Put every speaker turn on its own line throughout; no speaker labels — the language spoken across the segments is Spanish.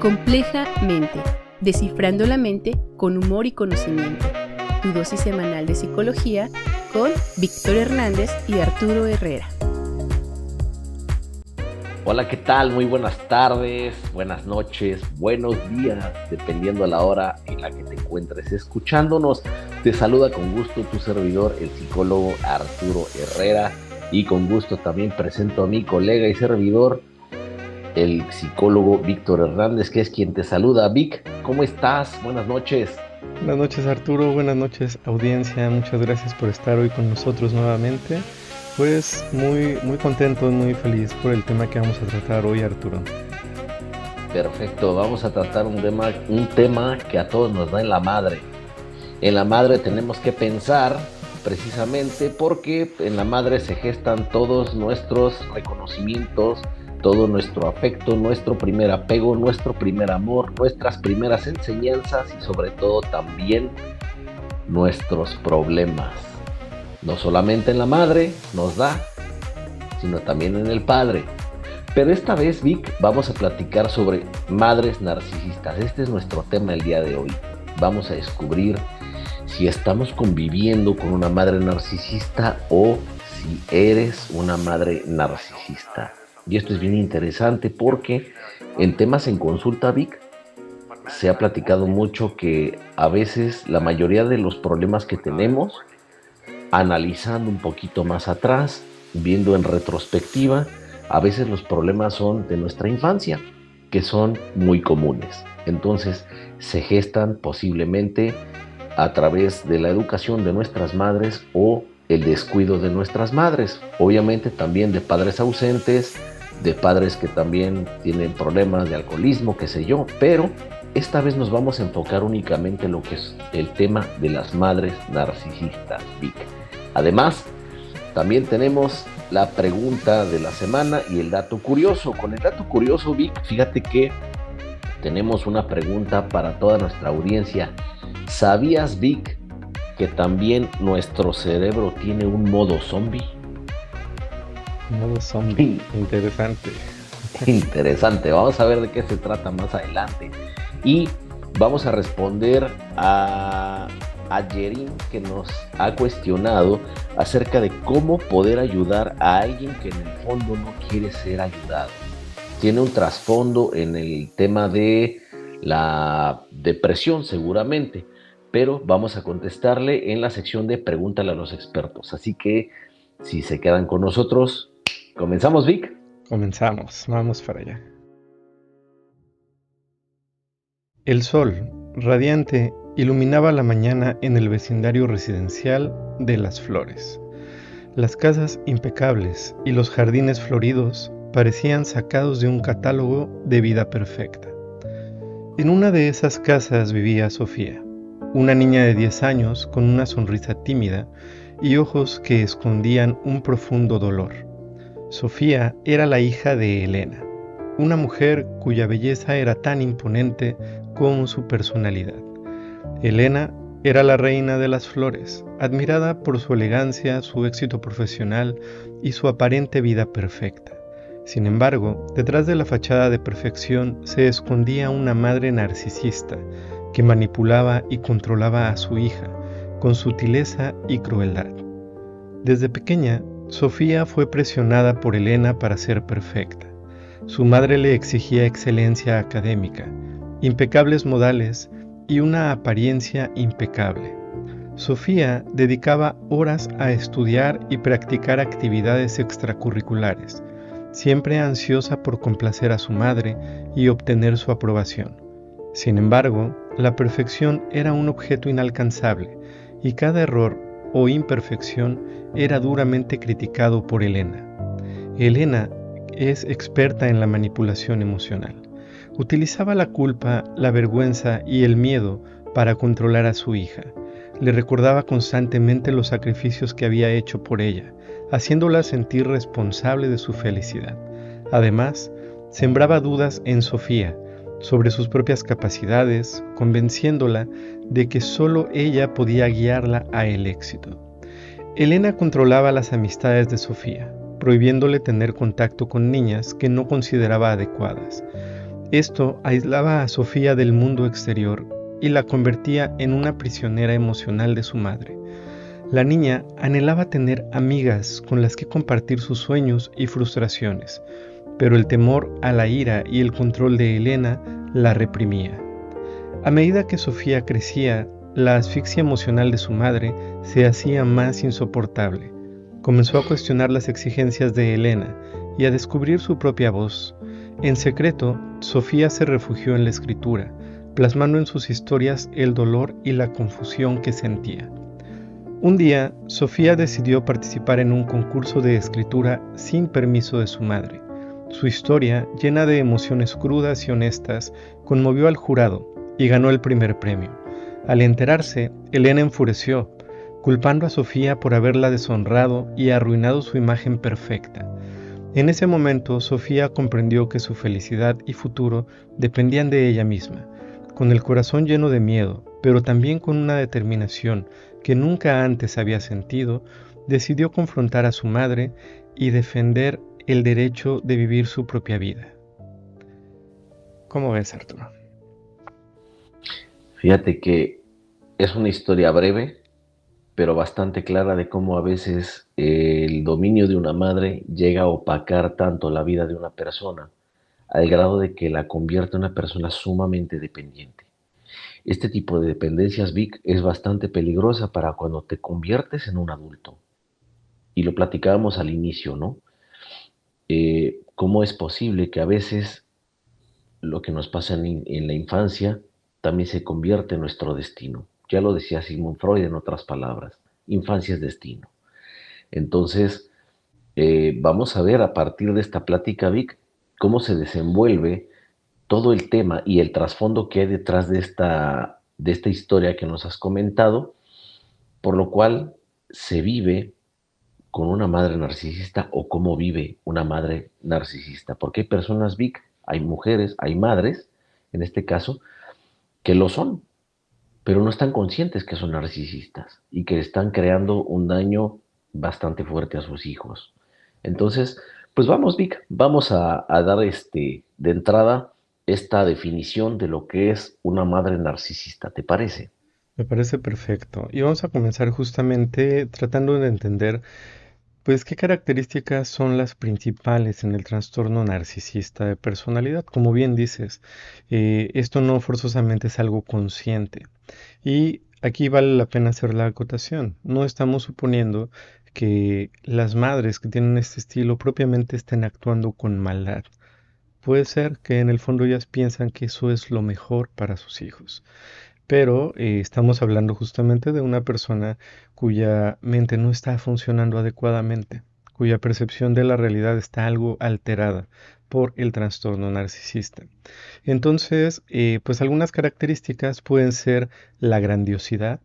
Complejamente, descifrando la mente con humor y conocimiento. Tu dosis semanal de psicología con Víctor Hernández y Arturo Herrera.
Hola, ¿qué tal? Muy buenas tardes, buenas noches, buenos días, dependiendo a la hora en la que te encuentres escuchándonos. Te saluda con gusto tu servidor, el psicólogo Arturo Herrera, y con gusto también presento a mi colega y servidor, el psicólogo Víctor Hernández, que es quien te saluda. Vic, ¿cómo estás? Buenas noches.
Buenas noches, Arturo, buenas noches, audiencia, muchas gracias por estar hoy con nosotros nuevamente. Pues muy contento y muy feliz por el tema que vamos a tratar hoy, Arturo.
Perfecto, vamos a tratar un tema que a todos nos da en la madre. En la madre tenemos que pensar precisamente porque en la madre se gestan todos nuestros reconocimientos, todo nuestro afecto, nuestro primer apego, nuestro primer amor, nuestras primeras enseñanzas y sobre todo también nuestros problemas. No solamente en la madre nos da, sino también en el padre. Pero esta vez, Vic, vamos a platicar sobre madres narcisistas. Este es nuestro tema el día de hoy. Vamos a descubrir si estamos conviviendo con una madre narcisista o si eres una madre narcisista. Y esto es bien interesante porque en temas en consulta, Vic, se ha platicado mucho que a veces la mayoría de los problemas que tenemos, analizando un poquito más atrás, viendo en retrospectiva, a veces los problemas son de nuestra infancia, que son muy comunes. Entonces se gestan posiblemente a través de la educación de nuestras madres o el descuido de nuestras madres. Obviamente también de padres ausentes, de padres que también tienen problemas de alcoholismo, qué sé yo, pero esta vez nos vamos a enfocar únicamente en lo que es el tema de las madres narcisistas, Vic. Además, también tenemos la pregunta de la semana y el dato curioso. Con el dato curioso, Vic, fíjate que tenemos una pregunta para toda nuestra audiencia. ¿Sabías, Vic, que también nuestro cerebro tiene un modo zombie?
Modo zombie, interesante.
Interesante, vamos a ver de qué se trata más adelante. Y vamos a responder a Yerin, que nos ha cuestionado acerca de cómo poder ayudar a alguien que en el fondo no quiere ser ayudado. Tiene un trasfondo en el tema de la depresión seguramente, pero vamos a contestarle en la sección de Pregúntale a los expertos. Así que si se quedan con nosotros, ¿comenzamos, Vic?
Comenzamos, vamos para allá. El sol, radiante, iluminaba la mañana en el vecindario residencial de Las Flores. Las casas impecables y los jardines floridos parecían sacados de un catálogo de vida perfecta. En una de esas casas vivía Sofía, una niña de 10 años con una sonrisa tímida y ojos que escondían un profundo dolor. Sofía era la hija de Elena, una mujer cuya belleza era tan imponente como su personalidad. Elena era la reina de las flores, admirada por su elegancia, su éxito profesional y su aparente vida perfecta. Sin embargo, detrás de la fachada de perfección se escondía una madre narcisista que manipulaba y controlaba a su hija con sutileza y crueldad. Desde pequeña, Sofía fue presionada por Elena para ser perfecta. Su madre le exigía excelencia académica, impecables modales y una apariencia impecable. Sofía dedicaba horas a estudiar y practicar actividades extracurriculares, siempre ansiosa por complacer a su madre y obtener su aprobación. Sin embargo, la perfección era un objeto inalcanzable y cada error o imperfección era duramente criticado por Elena. Elena es experta en la manipulación emocional. Utilizaba la culpa, la vergüenza y el miedo para controlar a su hija. Le recordaba constantemente los sacrificios que había hecho por ella, haciéndola sentir responsable de su felicidad. Además, sembraba dudas en Sofía sobre sus propias capacidades, convenciéndola de que solo ella podía guiarla a el éxito. Elena controlaba las amistades de Sofía, prohibiéndole tener contacto con niñas que no consideraba adecuadas. Esto aislaba a Sofía del mundo exterior y la convertía en una prisionera emocional de su madre. La niña anhelaba tener amigas con las que compartir sus sueños y frustraciones, pero el temor a la ira y el control de Elena la reprimía. A medida que Sofía crecía, la asfixia emocional de su madre se hacía más insoportable. Comenzó a cuestionar las exigencias de Elena y a descubrir su propia voz. En secreto, Sofía se refugió en la escritura, plasmando en sus historias el dolor y la confusión que sentía. Un día, Sofía decidió participar en un concurso de escritura sin permiso de su madre. Su historia, llena de emociones crudas y honestas, conmovió al jurado y ganó el primer premio. Al enterarse, Elena enfureció, culpando a Sofía por haberla deshonrado y arruinado su imagen perfecta. En ese momento, Sofía comprendió que su felicidad y futuro dependían de ella misma. Con el corazón lleno de miedo, pero también con una determinación que nunca antes había sentido, decidió confrontar a su madre y defender el derecho de vivir su propia vida. ¿Cómo ves, Arturo?
Fíjate que es una historia breve, pero bastante clara de cómo a veces el dominio de una madre llega a opacar tanto la vida de una persona, al grado de que la convierte en una persona sumamente dependiente. Este tipo de dependencias, Vic, es bastante peligrosa para cuando te conviertes en un adulto. Y lo platicábamos al inicio, ¿no? ¿Cómo es posible que a veces lo que nos pasa en la infancia también se convierte en nuestro destino? Ya lo decía Sigmund Freud en otras palabras, infancia es destino. Entonces, vamos a ver a partir de esta plática, Vic, cómo se desenvuelve todo el tema y el trasfondo que hay detrás de esta historia que nos has comentado, por lo cual se vive con una madre narcisista o cómo vive una madre narcisista. Porque hay personas, Vic, hay mujeres, hay madres, en este caso, que lo son, pero no están conscientes que son narcisistas y que están creando un daño bastante fuerte a sus hijos. Entonces, pues vamos, Vic, vamos a dar de entrada esta definición de lo que es una madre narcisista, ¿te parece?
Me parece perfecto. Y vamos a comenzar justamente tratando de entender, pues, qué características son las principales en el trastorno narcisista de personalidad. Como bien dices, esto no forzosamente es algo consciente. Y aquí vale la pena hacer la acotación. No estamos suponiendo que las madres que tienen este estilo propiamente estén actuando con maldad. Puede ser que en el fondo ellas piensan que eso es lo mejor para sus hijos. Pero estamos hablando justamente de una persona cuya mente no está funcionando adecuadamente, cuya percepción de la realidad está algo alterada por el trastorno narcisista. Entonces, pues algunas características pueden ser la grandiosidad,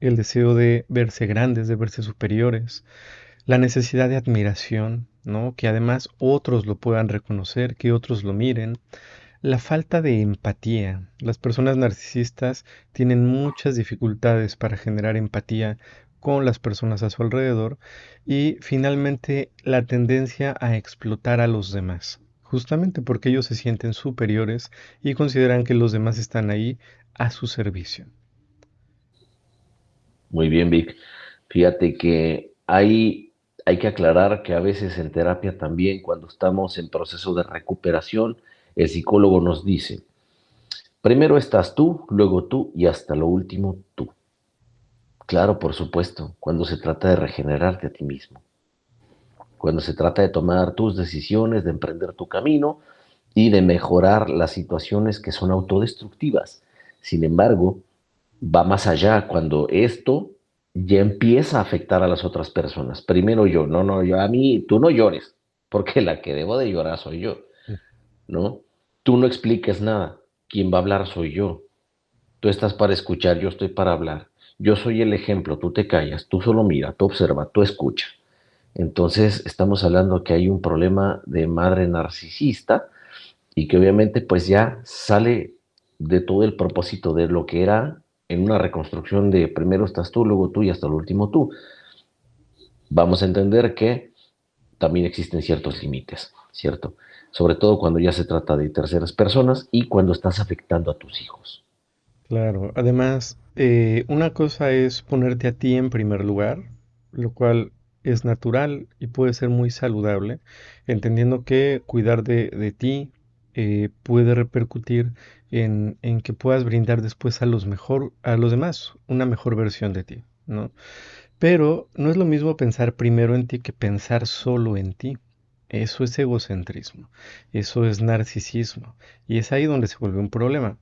el deseo de verse grandes, de verse superiores, la necesidad de admiración, ¿no? Que además otros lo puedan reconocer, que otros lo miren, la falta de empatía. Las personas narcisistas tienen muchas dificultades para generar empatía con las personas a su alrededor y finalmente la tendencia a explotar a los demás, justamente porque ellos se sienten superiores y consideran que los demás están ahí a su servicio.
Muy bien, Vic. Fíjate que hay que aclarar que a veces en terapia también, cuando estamos en proceso de recuperación, el psicólogo nos dice, primero estás tú, luego tú y hasta lo último tú. Claro, por supuesto, cuando se trata de regenerarte a ti mismo, cuando se trata de tomar tus decisiones, de emprender tu camino y de mejorar las situaciones que son autodestructivas. Sin embargo, va más allá cuando esto ya empieza a afectar a las otras personas. Primero yo, no, yo a mí, tú no llores, porque la que debo de llorar soy yo, ¿no? Tú no expliques nada, quien va a hablar soy yo. Tú estás para escuchar, yo estoy para hablar. Yo soy el ejemplo, tú te callas, tú solo mira, tú observa, tú escucha. Entonces estamos hablando que hay un problema de madre narcisista y que obviamente pues ya sale de todo el propósito de lo que era en una reconstrucción de primero estás tú, luego tú y hasta el último tú. Vamos a entender que también existen ciertos límites, ¿cierto? Sobre todo cuando ya se trata de terceras personas y cuando estás afectando a tus hijos.
Claro, además, una cosa es ponerte a ti en primer lugar, lo cual es natural y puede ser muy saludable, entendiendo que cuidar de ti puede repercutir en que puedas brindar después a los demás una mejor versión de ti, ¿no? Pero no es lo mismo pensar primero en ti que pensar solo en ti. Eso es egocentrismo, eso es narcisismo, y es ahí donde se vuelve un problema.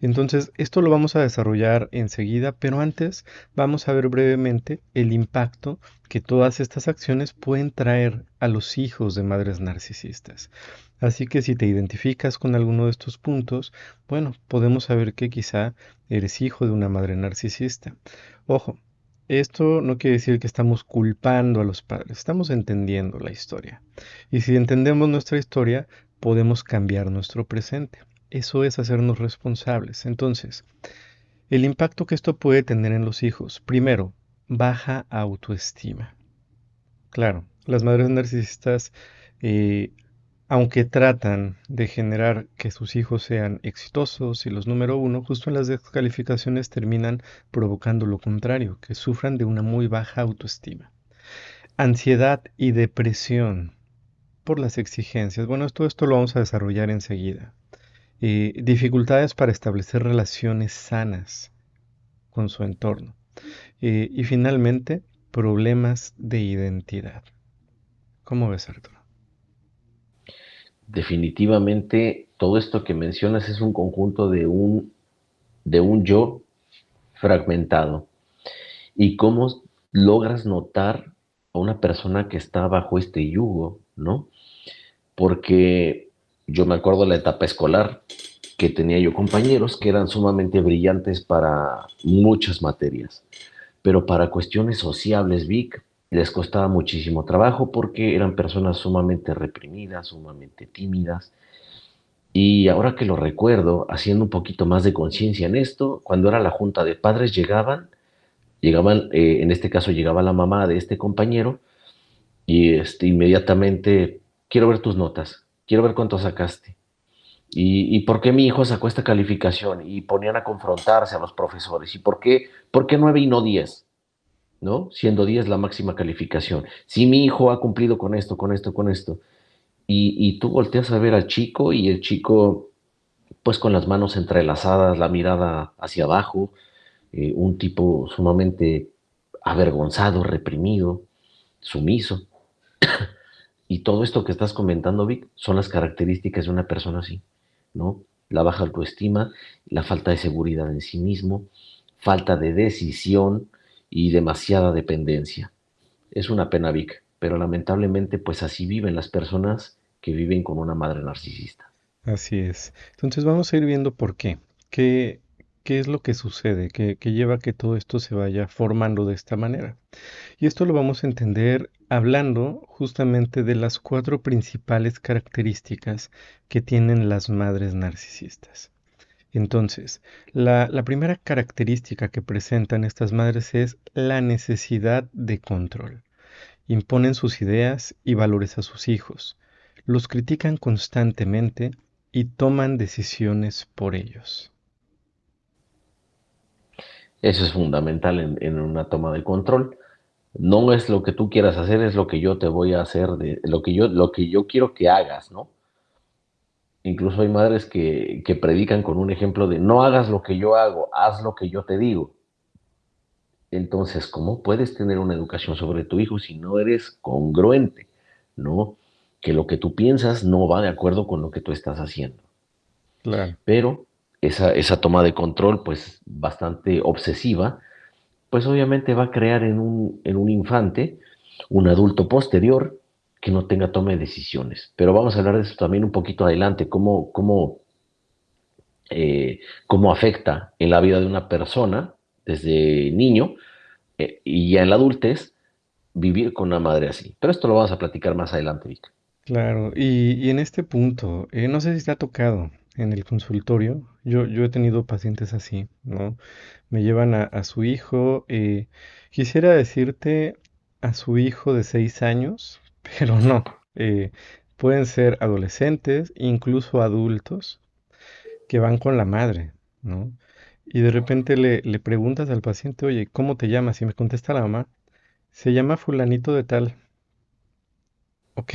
Entonces, esto lo vamos a desarrollar enseguida, pero antes vamos a ver brevemente el impacto que todas estas acciones pueden traer a los hijos de madres narcisistas. Así que si te identificas con alguno de estos puntos, bueno, podemos saber que quizá eres hijo de una madre narcisista. Ojo, esto no quiere decir que estamos culpando a los padres, estamos entendiendo la historia. Y si entendemos nuestra historia, podemos cambiar nuestro presente. Eso es hacernos responsables. Entonces, el impacto que esto puede tener en los hijos. Primero, baja autoestima. Claro, las madres narcisistas, eh, aunque tratan de generar que sus hijos sean exitosos y los número uno, justo en las descalificaciones terminan provocando lo contrario, que sufran de una muy baja autoestima. Ansiedad y depresión por las exigencias. Bueno, todo esto lo vamos a desarrollar enseguida. Dificultades para establecer relaciones sanas con su entorno. Y finalmente, problemas de identidad. ¿Cómo ves, Arturo?
Definitivamente, todo esto que mencionas es un conjunto de un yo fragmentado. ¿Y cómo logras notar a una persona que está bajo este yugo, ¿no? Porque yo me acuerdo de la etapa escolar que tenía yo compañeros que eran sumamente brillantes para muchas materias, pero para cuestiones sociables, Vic, les costaba muchísimo trabajo porque eran personas sumamente reprimidas, sumamente tímidas. Y ahora que lo recuerdo, haciendo un poquito más de conciencia en esto, cuando era la junta de padres en este caso llegaba la mamá de este compañero y inmediatamente, quiero ver tus notas, quiero ver cuánto sacaste. ¿Y por qué mi hijo sacó esta calificación? Y ponían a confrontarse a los profesores. ¿Y por qué 9 y no 10? ¿No? Siendo 10 la máxima calificación. Si mi hijo ha cumplido con esto, con esto, con esto. Y tú volteas a ver al chico y el chico, pues con las manos entrelazadas, la mirada hacia abajo, un tipo sumamente avergonzado, reprimido, sumiso. Y todo esto que estás comentando, Vic, son las características de una persona así, ¿no? La baja autoestima, la falta de seguridad en sí mismo, falta de decisión y demasiada dependencia. Es una pena, Vic, pero lamentablemente pues así viven las personas que viven con una madre narcisista.
Así es. Entonces vamos a ir viendo por qué. ¿Qué, qué es lo que sucede? ¿Qué lleva a que todo esto se vaya formando de esta manera? Y esto lo vamos a entender hablando justamente de las cuatro principales características que tienen las madres narcisistas. Entonces, la primera característica que presentan estas madres es la necesidad de control. Imponen sus ideas y valores a sus hijos, los critican constantemente y toman decisiones por ellos.
Eso es fundamental en una toma de control. No es lo que tú quieras hacer, es lo que yo te voy a hacer, lo que yo quiero que hagas, ¿no? Incluso hay madres que predican con un ejemplo de no hagas lo que yo hago, haz lo que yo te digo. Entonces, ¿cómo puedes tener una educación sobre tu hijo si no eres congruente? ¿No? Que lo que tú piensas no va de acuerdo con lo que tú estás haciendo.
Claro.
Pero esa toma de control, pues bastante obsesiva, pues obviamente va a crear en un infante un adulto posterior que no tenga toma de decisiones. Pero vamos a hablar de eso también un poquito adelante, cómo afecta en la vida de una persona desde niño y ya en la adultez vivir con una madre así. Pero esto lo vamos a platicar más adelante, Vic.
Claro, y en este punto, no sé si te ha tocado en el consultorio, yo he tenido pacientes así, ¿no? Me llevan a su hijo, quisiera decirte a su hijo de 6 años, pero no. Pueden ser adolescentes, incluso adultos, que van con la madre, ¿no? Y de repente le preguntas al paciente, oye, ¿cómo te llamas? Y me contesta la mamá, se llama fulanito de tal. Ok,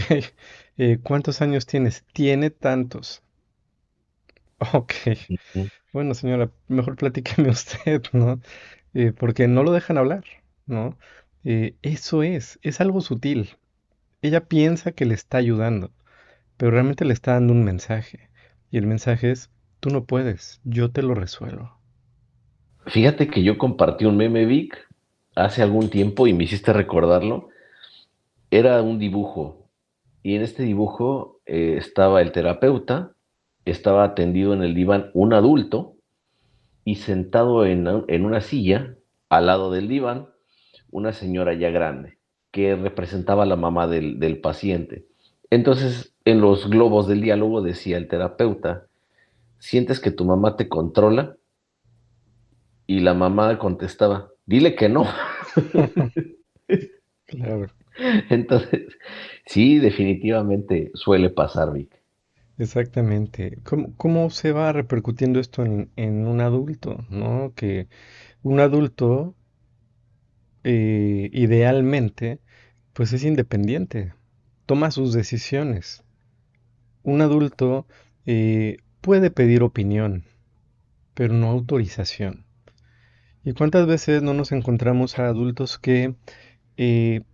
¿cuántos años tienes? Tiene tantos. Ok,
Ujú.
bueno señora, mejor platíqueme usted, ¿no? Porque no lo dejan hablar, ¿no? Eso es algo sutil. Ella piensa que le está ayudando, pero realmente le está dando un mensaje. Y el mensaje es, tú no puedes, yo te lo resuelvo.
Fíjate que yo compartí un meme, Vic, hace algún tiempo y me hiciste recordarlo. Era un dibujo y en este dibujo estaba el terapeuta, estaba atendido en el diván un adulto y sentado en una silla al lado del diván una señora ya grande que representaba a la mamá del paciente. Entonces, en los globos del diálogo decía el terapeuta, ¿sientes que tu mamá te controla? Y la mamá contestaba, dile que no.
Claro,
Entonces, sí, definitivamente suele pasar, Vic.
exactamente. ¿Cómo se va repercutiendo esto en un adulto, ¿no? Que un adulto, idealmente, pues es independiente, toma sus decisiones. Un adulto puede pedir opinión, pero no autorización. ¿Y cuántas veces no nos encontramos a adultos que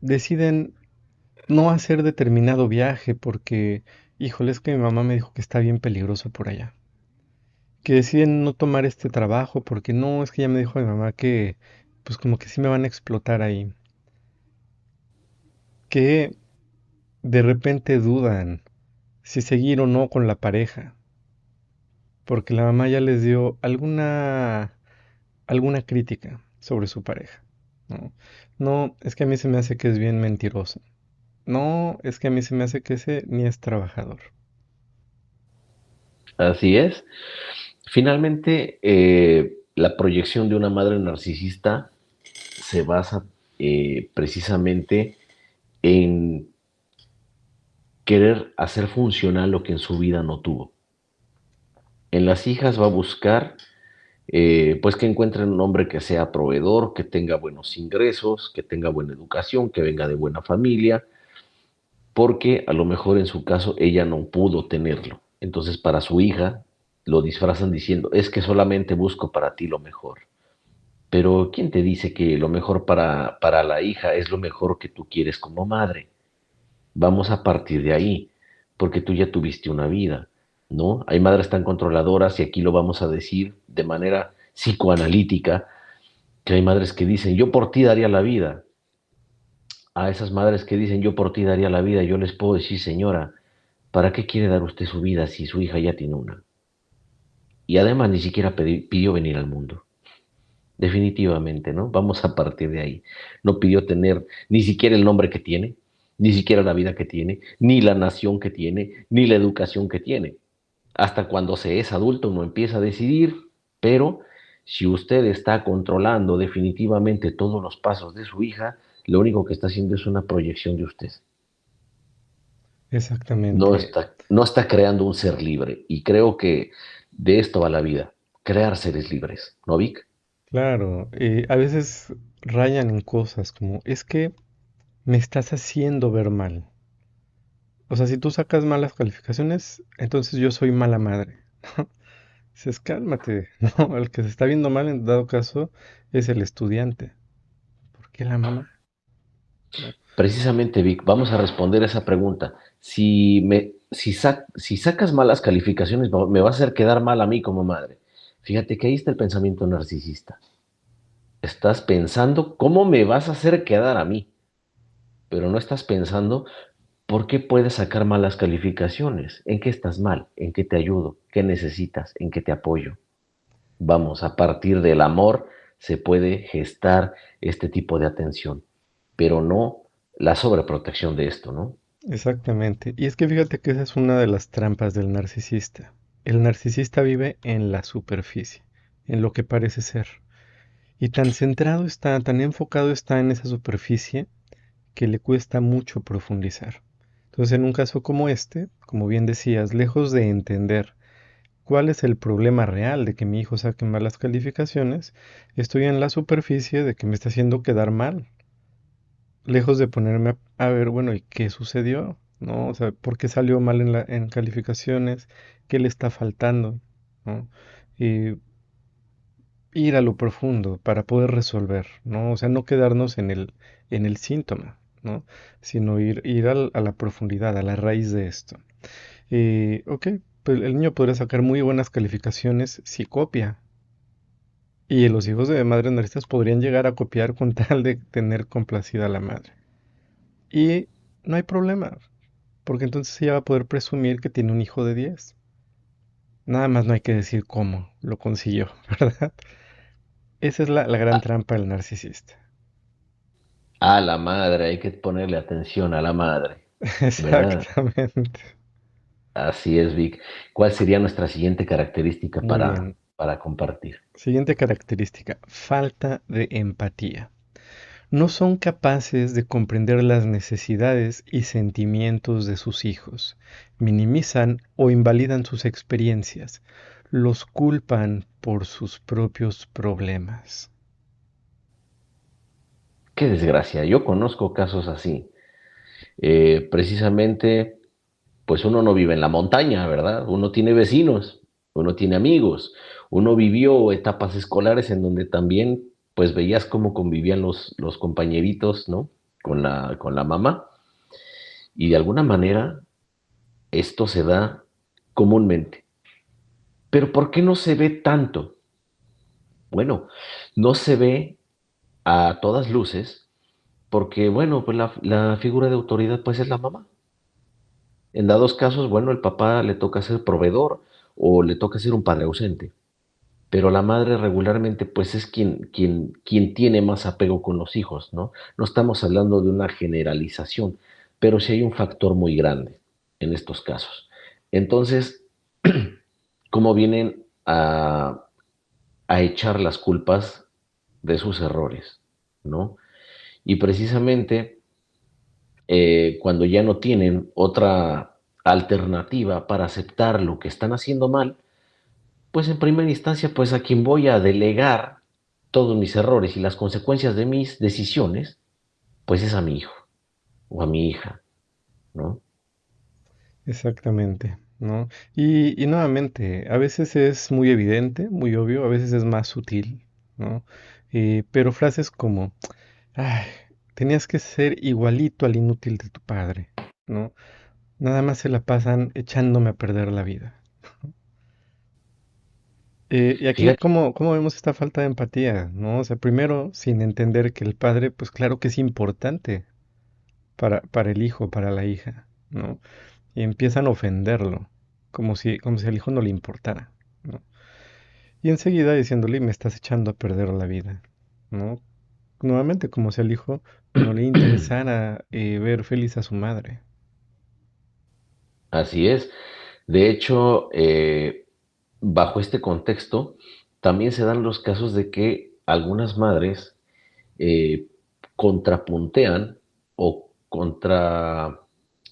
deciden no hacer determinado viaje porque, híjole, es que mi mamá me dijo que está bien peligroso por allá? Que deciden no tomar este trabajo porque no, es que ya me dijo mi mamá que, pues como que sí me van a explotar ahí. Que de repente dudan si seguir o no con la pareja, porque la mamá ya les dio alguna crítica sobre su pareja. No, no, es que a mí se me hace que es bien mentiroso. No, es que a mí se me hace que ese ni es trabajador.
Así es. Finalmente, la proyección de una madre narcisista se basa precisamente en querer hacer funcional lo que en su vida no tuvo. En las hijas va a buscar pues que encuentren un hombre que sea proveedor, que tenga buenos ingresos, que tenga buena educación, que venga de buena familia, porque a lo mejor en su caso ella no pudo tenerlo. Entonces para su hija lo disfrazan diciendo, es que solamente busco para ti lo mejor. Pero ¿quién te dice que lo mejor para la hija es lo mejor que tú quieres como madre? Vamos a partir de ahí, porque tú ya tuviste una vida, ¿no? Hay madres tan controladoras y aquí lo vamos a decir de manera psicoanalítica, que hay madres que dicen, yo por ti daría la vida. A esas madres que dicen, yo por ti daría la vida, yo les puedo decir, señora, ¿para qué quiere dar usted su vida si su hija ya tiene una? Y además ni siquiera pidió venir al mundo. Definitivamente, ¿no? Vamos a partir de ahí. No pidió tener ni siquiera el nombre que tiene, ni siquiera la vida que tiene, ni la nación que tiene, ni la educación que tiene. Hasta cuando se es adulto uno empieza a decidir, pero si usted está controlando definitivamente todos los pasos de su hija, lo único que está haciendo es una proyección de usted.
Exactamente.
No está creando un ser libre. Y creo que de esto va la vida, crear seres libres, ¿no, Vic?
Claro, a veces rayan en cosas como, es que me estás haciendo ver mal. O sea, si tú sacas malas calificaciones, entonces yo soy mala madre. Dices, cálmate, ¿no? El que se está viendo mal en dado caso es el estudiante. ¿Por qué la mamá? ¿No?
Precisamente, Vic, vamos a responder esa pregunta. Si sacas malas calificaciones, me va a hacer quedar mal a mí como madre. Fíjate que ahí está el pensamiento narcisista. Estás pensando cómo me vas a hacer quedar a mí, pero no estás pensando por qué puedes sacar malas calificaciones, en qué estás mal, en qué te ayudo, qué necesitas, en qué te apoyo. Vamos, a partir del amor se puede gestar este tipo de atención, pero no la sobreprotección de esto, ¿no?
Exactamente. Y es que fíjate que esa es una de las trampas del narcisista. El narcisista vive en la superficie, en lo que parece ser. Y tan centrado está, tan enfocado está en esa superficie, que le cuesta mucho profundizar. Entonces, en un caso como este, como bien decías, lejos de entender cuál es el problema real de que mi hijo saque malas calificaciones, estoy en la superficie de que me está haciendo quedar mal, lejos de ponerme a ver, bueno, ¿y qué sucedió? ¿No? O sea, ¿por qué salió mal en calificaciones? ¿Qué le está faltando? ¿No? Y ir a lo profundo para poder resolver, ¿no? O sea, no quedarnos en el síntoma, ¿no? Sino a la profundidad, a la raíz de esto. Ok, pues el niño podría sacar muy buenas calificaciones si copia. Y los hijos de madres narcisistas podrían llegar a copiar con tal de tener complacida a la madre. Y no hay problema, porque entonces ella va a poder presumir que tiene un hijo de 10. Nada más no hay que decir cómo lo consiguió, ¿verdad? Esa es la gran trampa del narcisista.
A la madre, hay que ponerle atención a la madre, ¿verdad?
Exactamente.
Así es, Vic. ¿Cuál sería nuestra siguiente característica
Muy bien.
para compartir?
Siguiente característica, falta de empatía. No son capaces de comprender las necesidades y sentimientos de sus hijos. Minimizan o invalidan sus experiencias. Los culpan por sus propios problemas.
Qué desgracia. Yo conozco casos así. Precisamente, pues uno no vive en la montaña, ¿verdad? Uno tiene vecinos, uno tiene amigos, uno vivió etapas escolares en donde también, pues veías cómo convivían los compañeritos, ¿no? Con la mamá. Y de alguna manera, esto se da comúnmente. Pero ¿por qué no se ve tanto? Bueno, no se ve a todas luces porque, bueno, pues la figura de autoridad pues es la mamá. En dados casos, bueno, el papá le toca ser proveedor o le toca ser un padre ausente, pero la madre regularmente pues es quien tiene más apego con los hijos, ¿no? No estamos hablando de una generalización, pero sí hay un factor muy grande en estos casos. Entonces, ¿cómo vienen a echar las culpas de sus errores, ¿no? Y precisamente cuando ya no tienen otra alternativa para aceptar lo que están haciendo mal, pues en primera instancia, pues a quien voy a delegar todos mis errores y las consecuencias de mis decisiones, pues es a mi hijo o a mi hija, ¿no?
Exactamente, ¿no? Y nuevamente, a veces es muy evidente, muy obvio, a veces es más sutil, ¿no? Pero frases como, ay, tenías que ser igualito al inútil de tu padre, ¿no? Nada más se la pasan echándome a perder la vida. Y aquí,
Fíjate,
¿cómo vemos esta falta de empatía, ¿no? O sea, primero, sin entender que el padre, pues claro que es importante para el hijo, para la hija, ¿no? Y empiezan a ofenderlo, como si al hijo no le importara, ¿no? Y enseguida diciéndole, me estás echando a perder la vida, ¿no? Nuevamente, como si al hijo no le interesara ver feliz a su madre.
así es. De hecho, bajo este contexto, también se dan los casos de que algunas madres eh, contrapuntean o contra,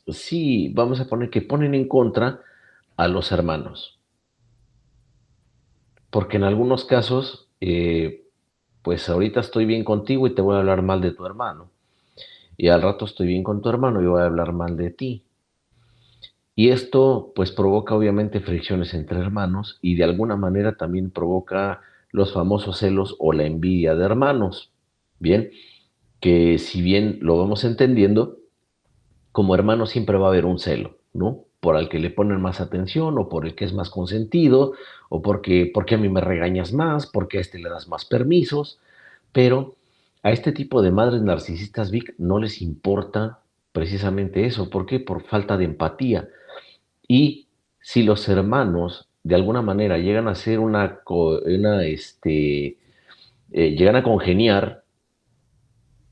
sí, vamos a poner que ponen en contra a los hermanos, porque en algunos casos, pues ahorita estoy bien contigo y te voy a hablar mal de tu hermano, y al rato estoy bien con tu hermano y voy a hablar mal de ti. Y esto pues provoca obviamente fricciones entre hermanos y de alguna manera también provoca los famosos celos o la envidia de hermanos. Bien, que si bien lo vamos entendiendo, como hermano siempre va a haber un celo, ¿no? Por al que le ponen más atención o por el que es más consentido o porque a mí me regañas más, porque a este le das más permisos, pero a este tipo de madres narcisistas, Vic, no les importa precisamente eso. ¿Por qué? Por falta de empatía. Y si los hermanos de alguna manera llegan a ser llegan a congeniar,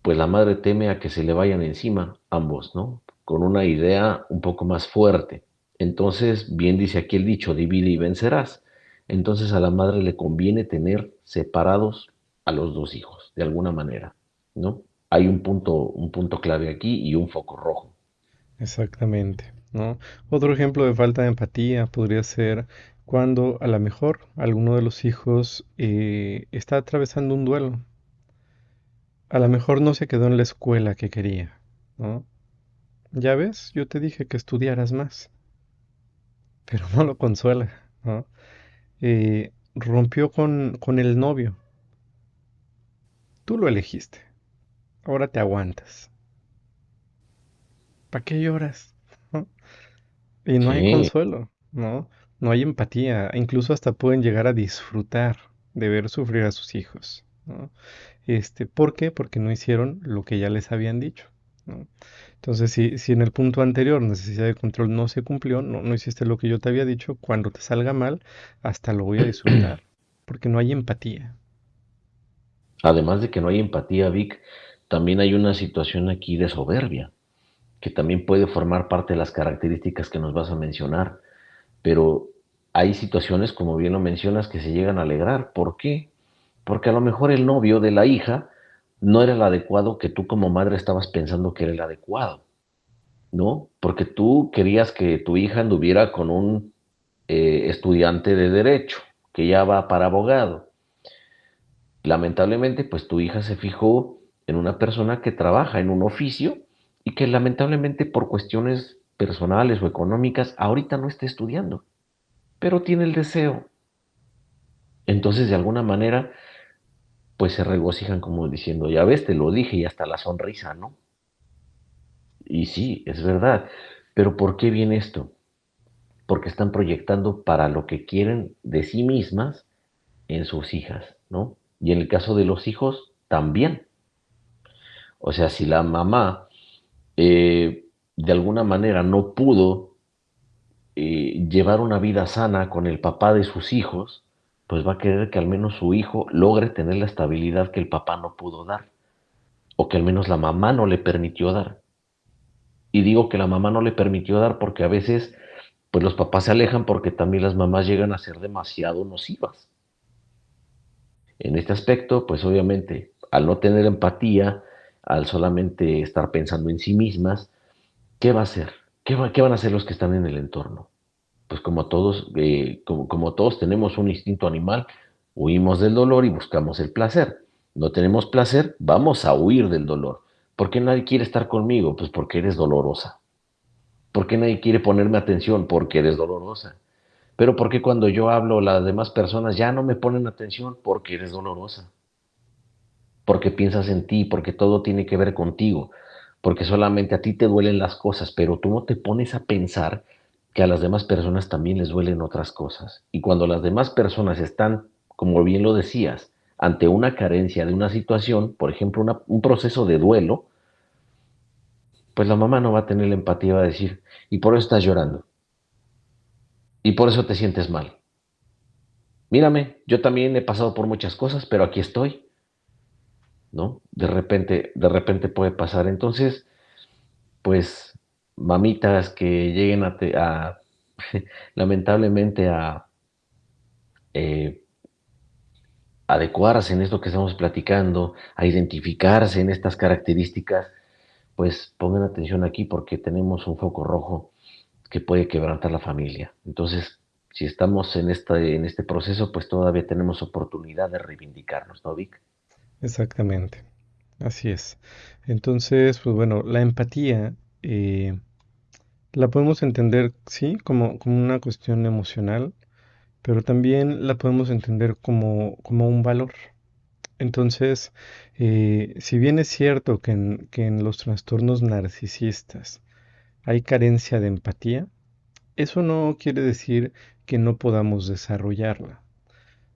pues la madre teme a que se le vayan encima ambos, ¿no? Con una idea un poco más fuerte. Entonces, bien dice aquí el dicho, divide y vencerás. Entonces a la madre le conviene tener separados a los dos hijos, de alguna manera, ¿no? hay un punto clave aquí y un foco rojo.
Exactamente, ¿no? Otro ejemplo de falta de empatía podría ser cuando a lo mejor alguno de los hijos está atravesando un duelo. A lo mejor no se quedó en la escuela que quería, ¿no? Ya ves, yo te dije que estudiaras más, pero no lo consuela, ¿no? Rompió con el novio. Tú lo elegiste. Ahora te aguantas. ¿Para qué lloras? ¿No? Y no hay
Sí,
consuelo, ¿no? No hay empatía. Incluso hasta pueden llegar a disfrutar de ver sufrir a sus hijos, ¿no? ¿Por qué? Porque no hicieron lo que ya les habían dicho, ¿no? Entonces, si en el punto anterior necesidad de control no se cumplió, no hiciste lo que yo te había dicho, cuando te salga mal, hasta lo voy a disfrutar, porque no hay empatía.
además de que no hay empatía, Vic, también hay una situación aquí de soberbia, que también puede formar parte de las características que nos vas a mencionar, pero hay situaciones, como bien lo mencionas, que se llegan a alegrar. ¿Por qué? Porque a lo mejor el novio de la hija no era el adecuado que tú como madre estabas pensando que era el adecuado, ¿no? Porque tú querías que tu hija anduviera con un estudiante de derecho, que ya va para abogado. Lamentablemente, pues tu hija se fijó en una persona que trabaja en un oficio y que lamentablemente por cuestiones personales o económicas ahorita no está estudiando, pero tiene el deseo. Entonces, de alguna manera, pues se regocijan como diciendo, ya ves, te lo dije y hasta la sonrisa, ¿no? Y sí, es verdad. Pero ¿por qué viene esto? Porque están proyectando para lo que quieren de sí mismas en sus hijas, ¿no? Y en el caso de los hijos, también. O sea, si la mamá de alguna manera no pudo llevar una vida sana con el papá de sus hijos, pues va a querer que al menos su hijo logre tener la estabilidad que el papá no pudo dar, o que al menos la mamá no le permitió dar. Y digo que la mamá no le permitió dar porque a veces pues los papás se alejan porque también las mamás llegan a ser demasiado nocivas. En este aspecto, pues obviamente, al no tener empatía, al solamente estar pensando en sí mismas, ¿qué va a hacer? ¿Qué van a hacer los que están en el entorno? Pues como todos tenemos un instinto animal, huimos del dolor y buscamos el placer. No tenemos placer, vamos a huir del dolor. ¿Por qué nadie quiere estar conmigo? Pues porque eres dolorosa. ¿Por qué nadie quiere ponerme atención? Porque eres dolorosa. Pero ¿por qué cuando yo hablo las demás personas ya no me ponen atención? Porque eres dolorosa. Porque piensas en ti, porque todo tiene que ver contigo, porque solamente a ti te duelen las cosas, pero tú no te pones a pensar que a las demás personas también les duelen otras cosas. Y cuando las demás personas están, como bien lo decías, ante una carencia de una situación, por ejemplo, un proceso de duelo, pues la mamá no va a tener la empatía, va a decir, y por eso estás llorando, y por eso te sientes mal. Mírame, yo también he pasado por muchas cosas, pero aquí estoy, ¿no? De repente puede pasar. Entonces, pues mamitas que lleguen lamentablemente a eh, adecuarse en esto que estamos platicando, a identificarse en estas características, pues pongan atención aquí porque tenemos un foco rojo que puede quebrantar la familia. Entonces, si estamos en este proceso, pues todavía tenemos oportunidad de reivindicarnos, ¿no, Vic?
Exactamente, así es. Entonces, pues bueno, la empatía eh, la podemos entender, sí, como una cuestión emocional, pero también la podemos entender como un valor. Entonces, si bien es cierto que en los trastornos narcisistas hay carencia de empatía, eso no quiere decir que no podamos desarrollarla.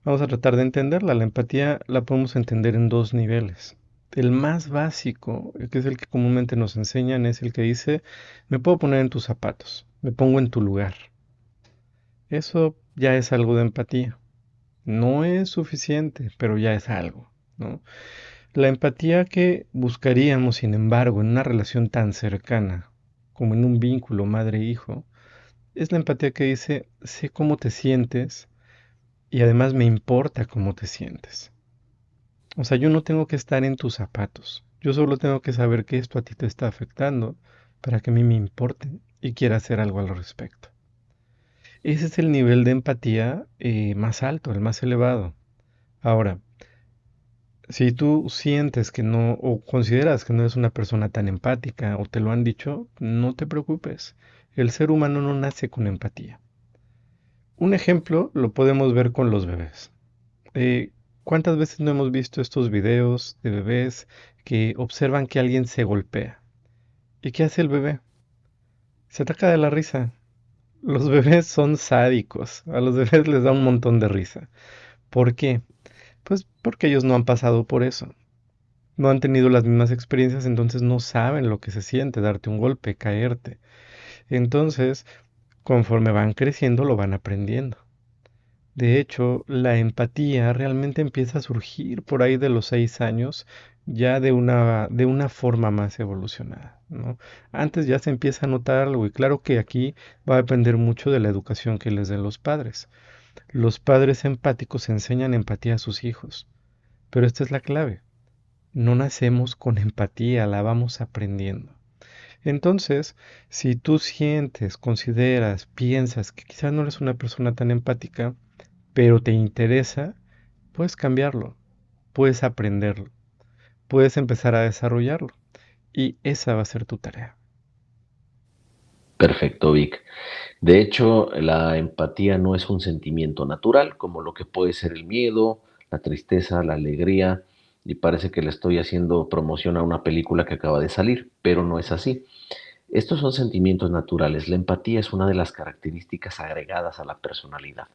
Vamos a tratar de entenderla. La empatía la podemos entender en dos niveles. El más básico, que es el que comúnmente nos enseñan, es el que dice, me puedo poner en tus zapatos, me pongo en tu lugar. Eso ya es algo de empatía. No es suficiente, pero ya es algo, ¿no? La empatía que buscaríamos, sin embargo, en una relación tan cercana como en un vínculo madre-hijo, es la empatía que dice, sé cómo te sientes y además me importa cómo te sientes. O sea, yo no tengo que estar en tus zapatos. Yo solo tengo que saber que esto a ti te está afectando para que a mí me importe y quiera hacer algo al respecto. Ese es el nivel de empatía más alto, el más elevado. Ahora, si tú sientes que no, o consideras que no eres una persona tan empática, o te lo han dicho, no te preocupes. El ser humano no nace con empatía. Un ejemplo lo podemos ver con los bebés. Eh, ¿Cuántas veces no hemos visto estos videos de bebés que observan que alguien se golpea? ¿Y qué hace el bebé? Se ataca de la risa. Los bebés son sádicos. A los bebés les da un montón de risa. ¿Por qué? Pues porque ellos no han pasado por eso. No han tenido las mismas experiencias, entonces no saben lo que se siente darte un golpe, caerte. Entonces, conforme van creciendo, lo van aprendiendo. De hecho, la empatía realmente empieza a surgir por ahí de los 6 años, ya de una forma más evolucionada, ¿no? Antes ya se empieza a notar algo, y claro que aquí va a depender mucho de la educación que les den los padres. Los padres empáticos enseñan empatía a sus hijos, pero esta es la clave. No nacemos con empatía, la vamos aprendiendo. Entonces, si tú sientes, consideras, piensas que quizás no eres una persona tan empática, pero te interesa, puedes cambiarlo, puedes aprenderlo, puedes empezar a desarrollarlo. Y esa va a ser tu tarea.
Perfecto, Vic. De hecho, la empatía no es un sentimiento natural, como lo que puede ser el miedo, la tristeza, la alegría, y parece que le estoy haciendo promoción a una película que acaba de salir, pero no es así. Estos son sentimientos naturales. La empatía es una de las características agregadas a la personalidad.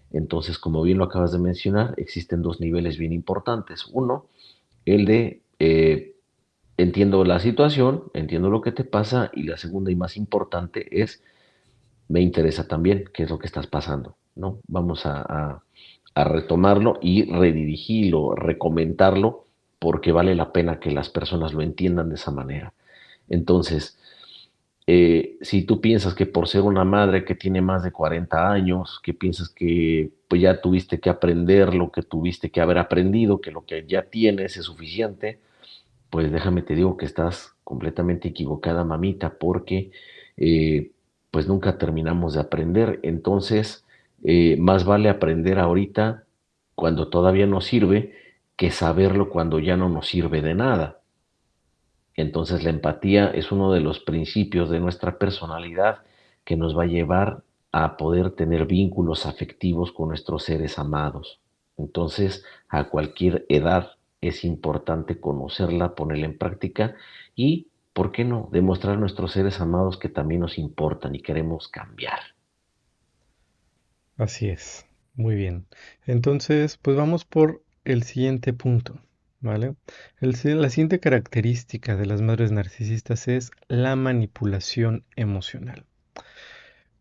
Entonces, como bien lo acabas de mencionar, existen dos niveles bien importantes. Uno, el de entiendo la situación, entiendo lo que te pasa, y la segunda y más importante es me interesa también qué es lo que estás pasando, ¿no? Vamos a retomarlo y redirigirlo, recomendarlo, porque vale la pena que las personas lo entiendan de esa manera. Entonces, si tú piensas que por ser una madre que tiene más de 40 años, que piensas que pues ya tuviste que aprender lo que tuviste que haber aprendido, que lo que ya tienes es suficiente, pues déjame te digo que estás completamente equivocada, mamita, porque eh, pues nunca terminamos de aprender. Entonces, más vale aprender ahorita cuando todavía nos sirve que saberlo cuando ya no nos sirve de nada. Entonces, la empatía es uno de los principios de nuestra personalidad que nos va a llevar a poder tener vínculos afectivos con nuestros seres amados. Entonces, a cualquier edad es importante conocerla, ponerla en práctica y, ¿por qué no?, demostrar a nuestros seres amados que también nos importan y queremos cambiar.
Así es. Muy bien. Entonces, pues vamos por el siguiente punto, ¿vale? La siguiente característica de las madres narcisistas es la manipulación emocional.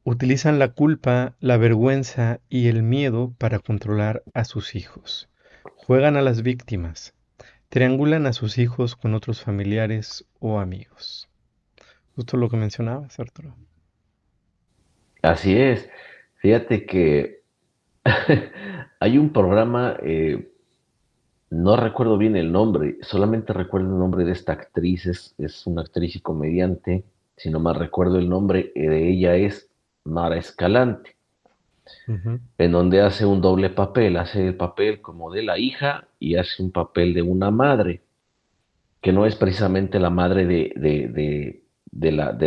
Utilizan la culpa, la vergüenza y el miedo para controlar a sus hijos. Juegan a las víctimas. Triangulan a sus hijos con otros familiares o amigos. Justo lo que mencionabas, Arturo.
Así es. Fíjate que hay un programa, no recuerdo bien el nombre, solamente recuerdo el nombre de esta actriz, es una actriz y comediante, si no mal recuerdo el nombre de ella es Mara Escalante,
Ujú.
en donde hace un doble papel, hace el papel como de la hija y hace un papel de una madre, que no es precisamente la madre de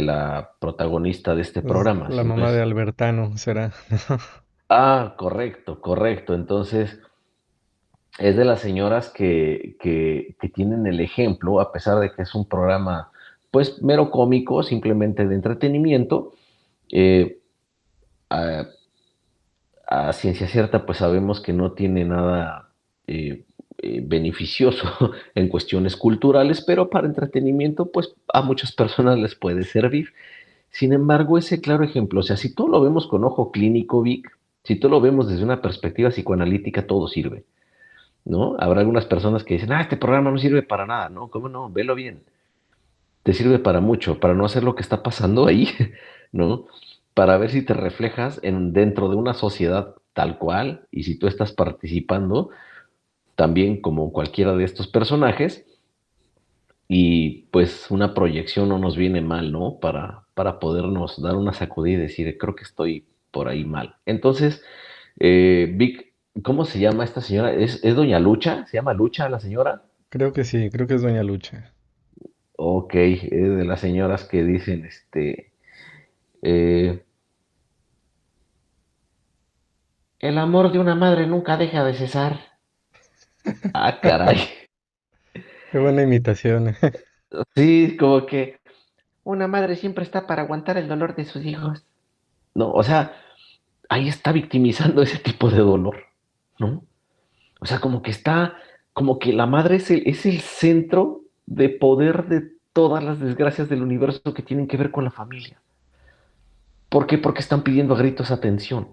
la protagonista de este
Es
programa,
la
sino
mamá de
es...
Albertano, será.
Ah, correcto, correcto. Entonces, es de las señoras que tienen el ejemplo, a pesar de que es un programa, pues, mero cómico, simplemente de entretenimiento. eh, a, a ciencia cierta, pues sabemos que no tiene nada beneficioso en cuestiones culturales, pero para entretenimiento, pues a muchas personas les puede servir. Sin embargo, ese claro ejemplo, o sea, si todo lo vemos con ojo clínico, Vic, si todo lo vemos desde una perspectiva psicoanalítica, todo sirve. ¿No? Habrá algunas personas que dicen, este programa no sirve para nada, ¿no? ¿Cómo no? Velo bien. Te sirve para mucho, para no hacer lo que está pasando ahí, ¿no? Para ver si te reflejas dentro de una sociedad tal cual y si tú estás participando también como cualquiera de estos personajes y pues una proyección no nos viene mal, ¿no? Para podernos dar una sacudida y decir, creo que estoy por ahí mal. Entonces, Vic, ¿cómo se llama esta señora? ¿Es Doña Lucha? ¿Se llama Lucha la señora?
Creo que sí, creo que es Doña Lucha.
Ok, es de las señoras que dicen, eh, el amor de una madre nunca deja de cesar. Ah, caray.
Qué buena imitación.
Sí, como que una madre siempre está para aguantar el dolor de sus hijos. No, o sea, ahí está victimizando ese tipo de dolor, ¿no? O sea, como que está, como que la madre es el centro de poder de todas las desgracias del universo que tienen que ver con la familia. ¿Por qué? Porque están pidiendo a gritos atención.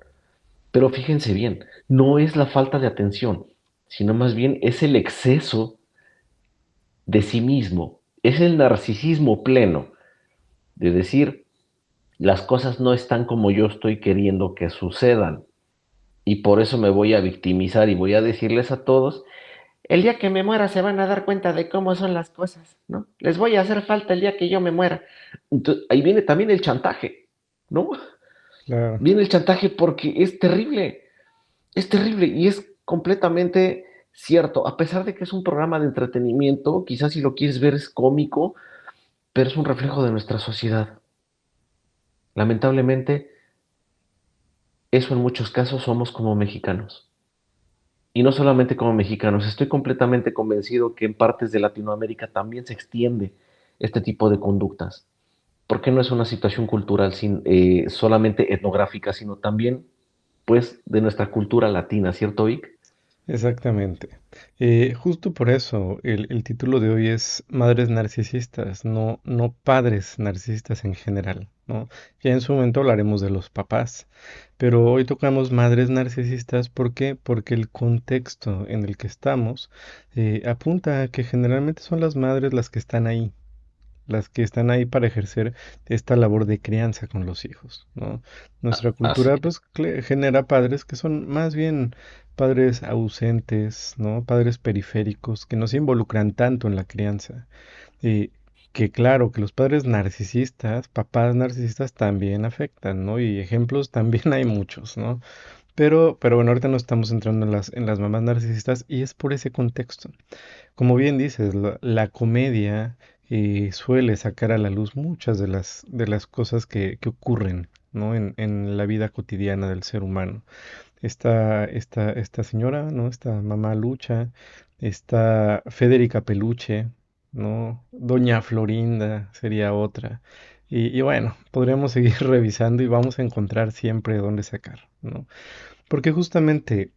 Pero fíjense bien, no es la falta de atención, sino más bien es el exceso de sí mismo, es el narcisismo pleno de decir, las cosas no están como yo estoy queriendo que sucedan y por eso me voy a victimizar y voy a decirles a todos, el día que me muera se van a dar cuenta de cómo son las cosas, ¿no? Les voy a hacer falta el día que yo me muera. Entonces, ahí viene también el chantaje, ¿no?
Claro.
Viene el chantaje porque es terrible y es completamente cierto, a pesar de que es un programa de entretenimiento, quizás si lo quieres ver es cómico, pero es un reflejo de nuestra sociedad. Lamentablemente, eso en muchos casos somos como mexicanos. Y no solamente como mexicanos, estoy completamente convencido que en partes de Latinoamérica también se extiende este tipo de conductas, porque no es una situación cultural solamente etnográfica, sino también pues de nuestra cultura latina, ¿cierto, Vic?
Exactamente. Justo por eso el título de hoy es Madres narcisistas, no padres narcisistas en general, ¿no? Ya en su momento hablaremos de los papás, pero hoy tocamos madres narcisistas, ¿por qué? Porque el contexto en el que estamos apunta a que generalmente son las madres las que están ahí para ejercer esta labor de crianza con los hijos, ¿no? Nuestra
Así
cultura pues genera padres que son más bien padres ausentes, ¿no? Padres periféricos que no se involucran tanto en la crianza. Y que claro, que los padres narcisistas, papás narcisistas también afectan, ¿no? Y ejemplos también hay muchos, ¿no? Pero bueno, ahorita no estamos entrando en las mamás narcisistas y es por ese contexto. Como bien dices, la comedia suele sacar a la luz muchas de las cosas que ocurren, ¿no? En la vida cotidiana del ser humano. Esta señora, ¿no? Esta mamá Lucha, esta Federica Peluche, ¿no? Doña Florinda sería otra. Y bueno, podríamos seguir revisando y vamos a encontrar siempre dónde sacar, ¿no? Porque justamente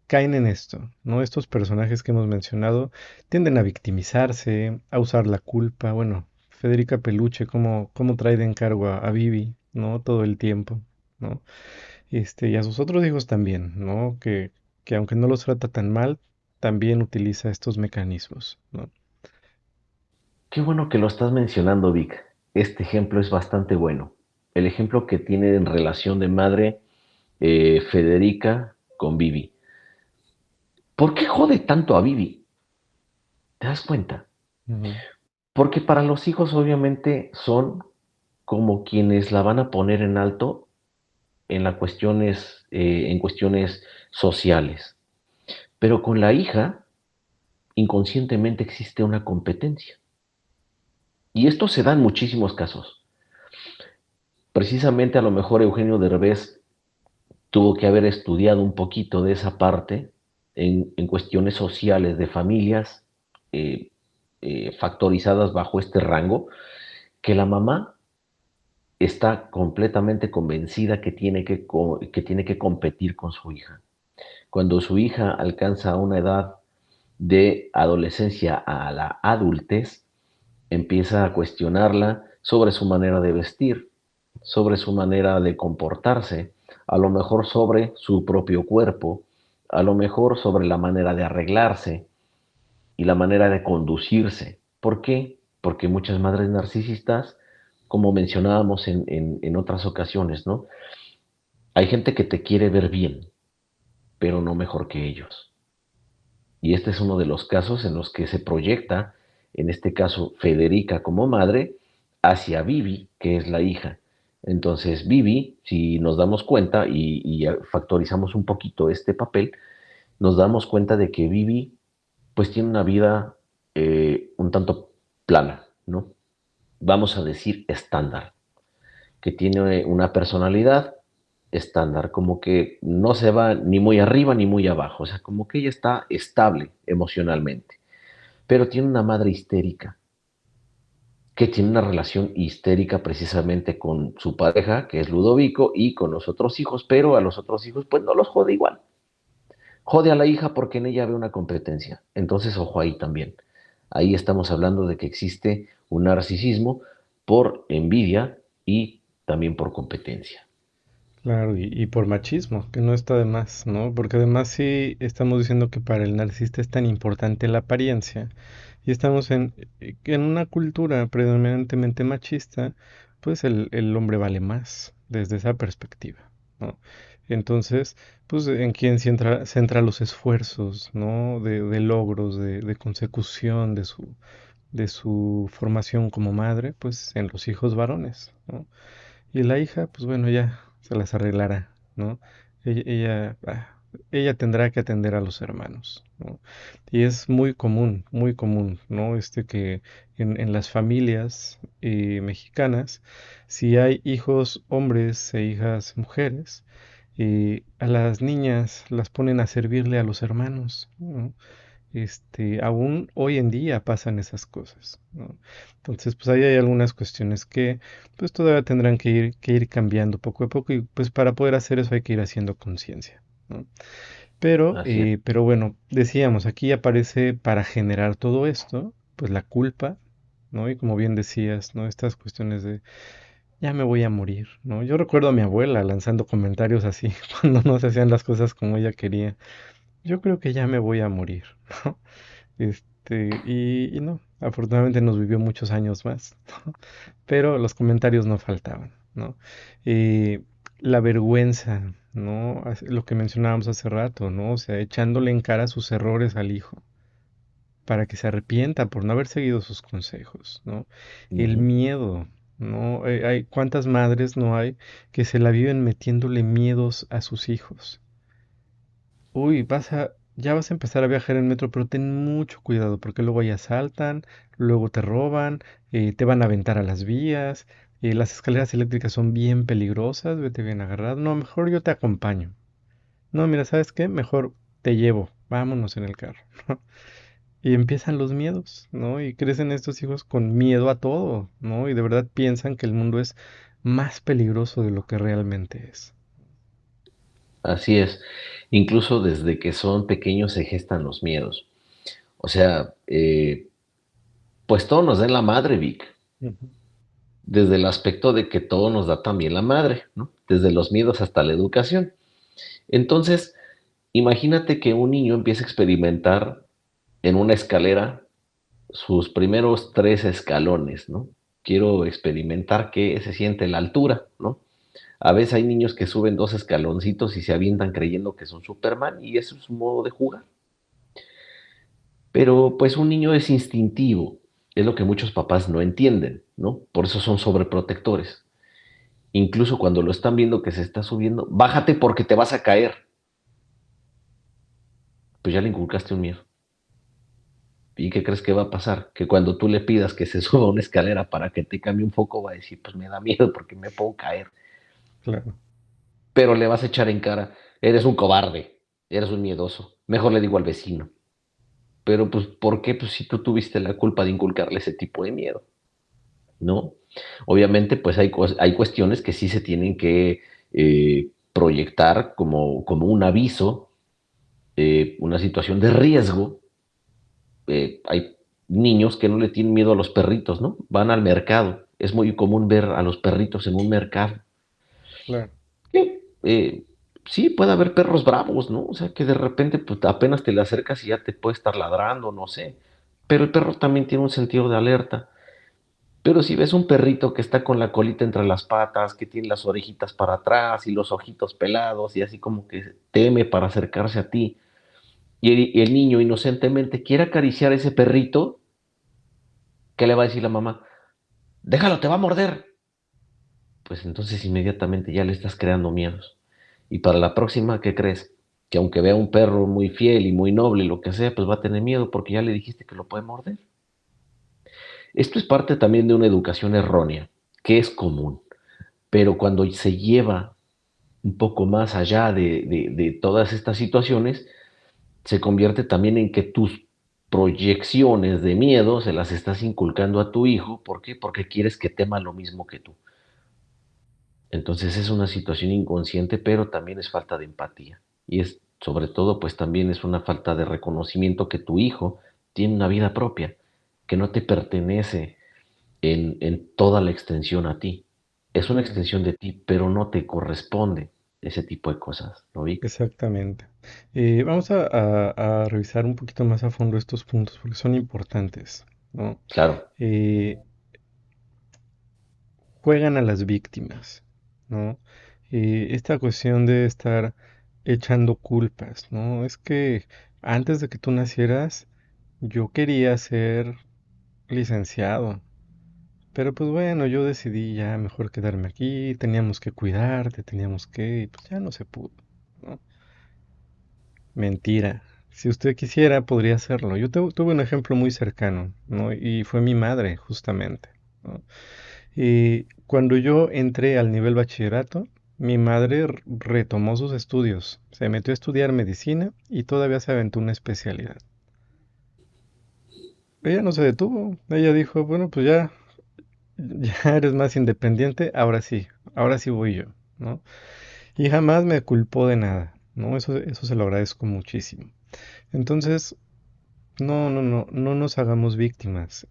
caen en esto, ¿no? Estos personajes que hemos mencionado tienden a victimizarse, a usar la culpa. Bueno, Federica Peluche, cómo trae de encargo a Vivi, ¿no? Todo el tiempo, ¿no? Y a sus otros hijos también, ¿no? Que aunque no los trata tan mal, también utiliza estos mecanismos, ¿no?
qué bueno que lo estás mencionando, Vic. Este ejemplo es bastante bueno. El ejemplo que tiene en relación de madre Federica con Vivi. ¿Por qué jode tanto a Vivi? ¿Te das cuenta?
Ujú,
Porque para los hijos obviamente son como quienes la van a poner en alto en cuestiones sociales. Pero con la hija, inconscientemente existe una competencia. Y esto se da en muchísimos casos. Precisamente a lo mejor Eugenio Derbez tuvo que haber estudiado un poquito de esa parte en cuestiones sociales de familias eh, factorizadas bajo este rango, que la mamá está completamente convencida que tiene que competir con su hija. Cuando su hija alcanza una edad de adolescencia a la adultez, empieza a cuestionarla sobre su manera de vestir, sobre su manera de comportarse, a lo mejor sobre su propio cuerpo, a lo mejor sobre la manera de arreglarse y la manera de conducirse. ¿Por qué? Porque muchas madres narcisistas, como mencionábamos en otras ocasiones, ¿no? Hay gente que te quiere ver bien, pero no mejor que ellos. Y este es uno de los casos en los que se proyecta en este caso Federica como madre, hacia Vivi, que es la hija. Entonces, Vivi, si nos damos cuenta y factorizamos un poquito este papel, nos damos cuenta de que Vivi pues tiene una vida un tanto plana, ¿no? Vamos a decir estándar, que tiene una personalidad estándar, como que no se va ni muy arriba ni muy abajo, o sea, como que ella está estable emocionalmente, pero tiene una madre histérica, que tiene una relación histérica precisamente con su pareja, que es Ludovico, y con los otros hijos, pero a los otros hijos pues no los jode igual. Jode a la hija porque en ella ve una competencia. Entonces, ojo ahí también. Ahí estamos hablando de que existe un narcisismo por envidia y también por competencia.
Claro, y por machismo, que no está de más, ¿no? Porque además sí estamos diciendo que para el narcisista es tan importante la apariencia y estamos en una cultura predominantemente machista, pues el hombre vale más desde esa perspectiva, ¿no? Entonces, pues en quién centra los esfuerzos, ¿no? De logros, de consecución de su formación como madre, pues en los hijos varones, ¿no? Y la hija, pues bueno, ya se las arreglará, ¿no? Ella tendrá que atender a los hermanos, ¿no? Y es muy común, ¿no? Que en las familias mexicanas, si hay hijos hombres e hijas mujeres, a las niñas las ponen a servirle a los hermanos, ¿no? Aún hoy en día pasan esas cosas, ¿no? Entonces, pues ahí hay algunas cuestiones que pues todavía tendrán que ir cambiando poco a poco y pues para poder hacer eso hay que ir haciendo conciencia, ¿no?
Así es.
Pero bueno, decíamos, aquí aparece para generar todo esto, pues la culpa, ¿no? Y como bien decías, ¿no? Estas cuestiones de ya me voy a morir, ¿no? Yo recuerdo a mi abuela lanzando comentarios así cuando no se hacían las cosas como ella quería. Yo creo que ya me voy a morir, ¿no? Y no, afortunadamente nos vivió muchos años más, ¿no? Pero los comentarios no faltaban, ¿no? Eh, la vergüenza, ¿no? Lo que mencionábamos hace rato, ¿no? O sea, echándole en cara sus errores al hijo para que se arrepienta por no haber seguido sus consejos, ¿no? El
Ujú.
miedo, ¿no? ¿Cuántas madres no hay que se la viven metiéndole miedos a sus hijos? Uy, ya vas a empezar a viajar en metro, pero ten mucho cuidado porque luego ahí asaltan, luego te roban, te van a aventar a las vías, las escaleras eléctricas son bien peligrosas, vete bien agarrado. No, mejor yo te acompaño. No, mira, ¿sabes qué? Mejor te llevo, vámonos en el carro, ¿no? Y empiezan los miedos, ¿no? Y crecen estos hijos con miedo a todo, ¿no? Y de verdad piensan que el mundo es más peligroso de lo que realmente es.
Así es. Incluso desde que son pequeños se gestan los miedos. O sea, pues todo nos da en la madre, Vic.
Ujú.
Desde el aspecto de que todo nos da también la madre, ¿no? Desde los miedos hasta la educación. Entonces, imagínate que un niño empieza a experimentar en una escalera sus primeros 3 escalones, ¿no? Quiero experimentar qué se siente la altura, ¿no? A veces hay niños que suben 2 escaloncitos y se avientan creyendo que son Superman y eso es su modo de jugar. Pero pues un niño es instintivo, es lo que muchos papás no entienden, ¿no? Por eso son sobreprotectores. Incluso cuando lo están viendo que se está subiendo, bájate porque te vas a caer. Pues ya le inculcaste un miedo. ¿Y qué crees que va a pasar? Que cuando tú le pidas que se suba una escalera para que te cambie un foco, va a decir, pues me da miedo porque me puedo caer.
Claro.
Pero le vas a echar en cara, eres un cobarde, eres un miedoso. Mejor le digo al vecino. Pero pues, ¿por qué? Pues si tú tuviste la culpa de inculcarle ese tipo de miedo, ¿no? Obviamente, pues hay cuestiones que sí se tienen que proyectar como un aviso, una situación de riesgo. Hay niños que no le tienen miedo a los perritos, ¿no? Van al mercado. Es muy común ver a los perritos en un mercado.
Claro.
Que, sí, puede haber perros bravos, ¿no? O sea, que de repente pues, apenas te le acercas y ya te puede estar ladrando, no sé. Pero el perro también tiene un sentido de alerta. Pero si ves un perrito que está con la colita entre las patas, que tiene las orejitas para atrás y los ojitos pelados y así como que teme para acercarse a ti, y el niño inocentemente quiere acariciar a ese perrito, ¿Qué le va a decir la mamá? Déjalo, te va a morder. Pues entonces inmediatamente ya le estás creando miedos. Y para la próxima, ¿qué crees? Que aunque vea un perro muy fiel y muy noble y lo que sea, pues va a tener miedo porque ya le dijiste que lo puede morder. Esto es parte también de una educación errónea, que es común, pero cuando se lleva un poco más allá de todas estas situaciones, se convierte también en que tus proyecciones de miedo se las estás inculcando a tu hijo. ¿Por qué? Porque quieres que tema lo mismo que tú. Entonces es una situación inconsciente, pero también es falta de empatía. Y es, sobre todo, pues también es una falta de reconocimiento que tu hijo tiene una vida propia, que no te pertenece en toda la extensión a ti. Es una
Claro,
extensión de ti, pero no te corresponde ese tipo de cosas, ¿no, Vic?
exactamente. Vamos a revisar un poquito más a fondo estos puntos porque son importantes, ¿no?
Claro,
Eh, Juegan a las víctimas, ¿no? Esta cuestión de estar echando culpas, ¿no? Es que antes de que tú nacieras, yo quería ser licenciado, pero pues bueno, yo decidí ya mejor quedarme aquí, teníamos que cuidarte, teníamos que, y pues ya no se pudo, ¿no? Mentira. Si usted quisiera, podría hacerlo. Yo tuve un ejemplo muy cercano, ¿no? Y fue mi madre, justamente, ¿no? Y cuando yo entré al nivel bachillerato, mi madre retomó sus estudios, se metió a estudiar medicina y todavía se aventó una especialidad. Ella no se detuvo, ella dijo, bueno, pues ya, ya eres más independiente, ahora sí voy yo, ¿no? Y jamás me culpó de nada, ¿no? Eso se lo agradezco muchísimo. Entonces, no nos hagamos víctimas,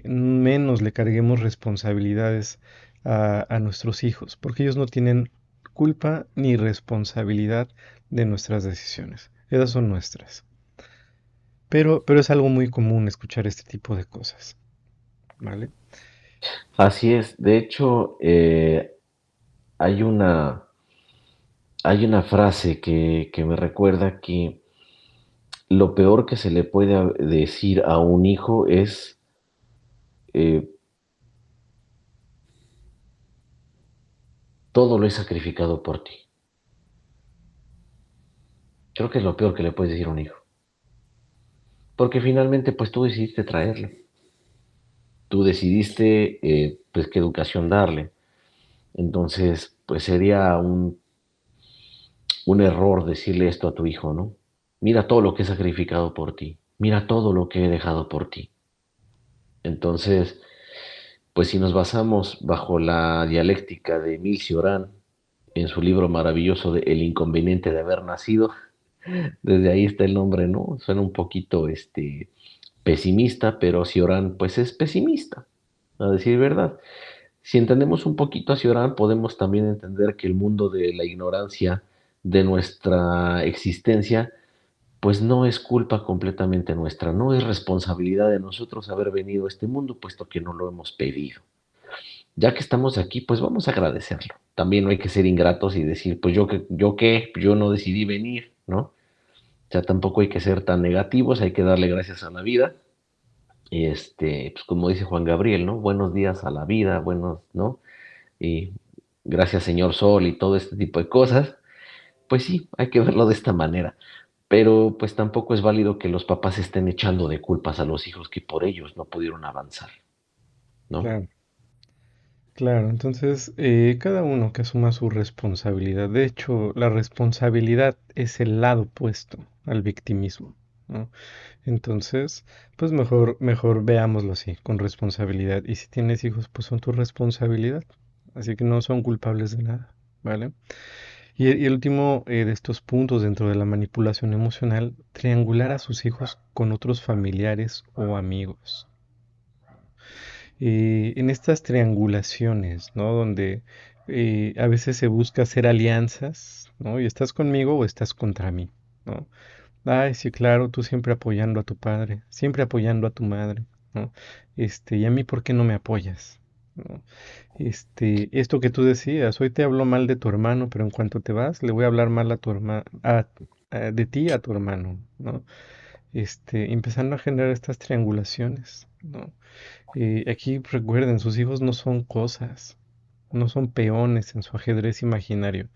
menos le carguemos responsabilidades a nuestros hijos, porque ellos no tienen culpa ni responsabilidad de nuestras decisiones. Esas son nuestras. Pero es algo muy común escuchar este tipo de cosas, ¿vale?
así es. De hecho, hay una, hay una frase que me recuerda que lo peor que se le puede decir a un hijo es, eh, todo lo he sacrificado por ti. Creo que es lo peor que le puedes decir a un hijo. Porque finalmente, pues tú decidiste traerlo. Tú decidiste, pues, qué educación darle. Entonces, pues sería un error decirle esto a tu hijo, ¿no? Mira todo lo que he sacrificado por ti. Mira todo lo que he dejado por ti. Entonces, pues si nos basamos bajo la dialéctica de Emil Cioran en su libro maravilloso de El inconveniente de haber nacido, desde ahí está el nombre, ¿no? Suena un poquito pesimista, pero Cioran pues es pesimista, a decir verdad. Si entendemos un poquito a Cioran, podemos también entender que el mundo de la ignorancia de nuestra existencia pues no es culpa completamente nuestra, no es responsabilidad de nosotros haber venido a este mundo, puesto que no lo hemos pedido. Ya que estamos aquí, pues vamos a agradecerlo. También no hay que ser ingratos y decir, pues yo no decidí venir, ¿no? O sea, tampoco hay que ser tan negativos, hay que darle gracias a la vida. Y pues como dice Juan Gabriel, ¿no? Buenos días a la vida, buenos, ¿no? Y gracias Señor Sol y todo este tipo de cosas. Pues sí, hay que verlo de esta manera. Pero pues tampoco es válido que los papás estén echando de culpas a los hijos que por ellos no pudieron avanzar, ¿no?
Claro, claro. Entonces, cada uno que asuma su responsabilidad. De hecho, la responsabilidad es el lado opuesto al victimismo, ¿no? Entonces, pues mejor veámoslo así, con responsabilidad. Y si tienes hijos, pues son tu responsabilidad. Así que no son culpables de nada, ¿vale? Y el último de estos puntos dentro de la manipulación emocional, triangular a sus hijos con otros familiares o amigos. En estas triangulaciones, ¿no? Donde a veces se busca hacer alianzas, ¿no? Y estás conmigo o estás contra mí, ¿no? Ay, sí, claro, tú siempre apoyando a tu padre, siempre apoyando a tu madre, ¿no? ¿Y a mí por qué no me apoyas? ¿No? Esto que tú decías, hoy te hablo mal de tu hermano, pero en cuanto te vas, le voy a hablar mal a tu hermano, de ti a tu hermano, ¿no? empezando a generar estas triangulaciones, ¿no? Aquí recuerden, sus hijos no son cosas, no son peones en su ajedrez imaginario,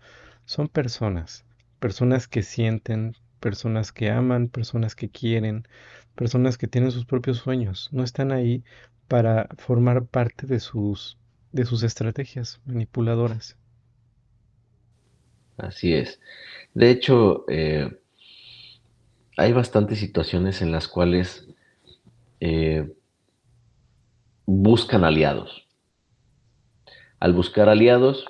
son personas, personas que sienten, personas que aman, personas que quieren, personas que tienen sus propios sueños, no están ahí para formar parte de sus estrategias manipuladoras.
Así es. De hecho, hay bastantes situaciones en las cuales eh, buscan aliados. Al buscar aliados,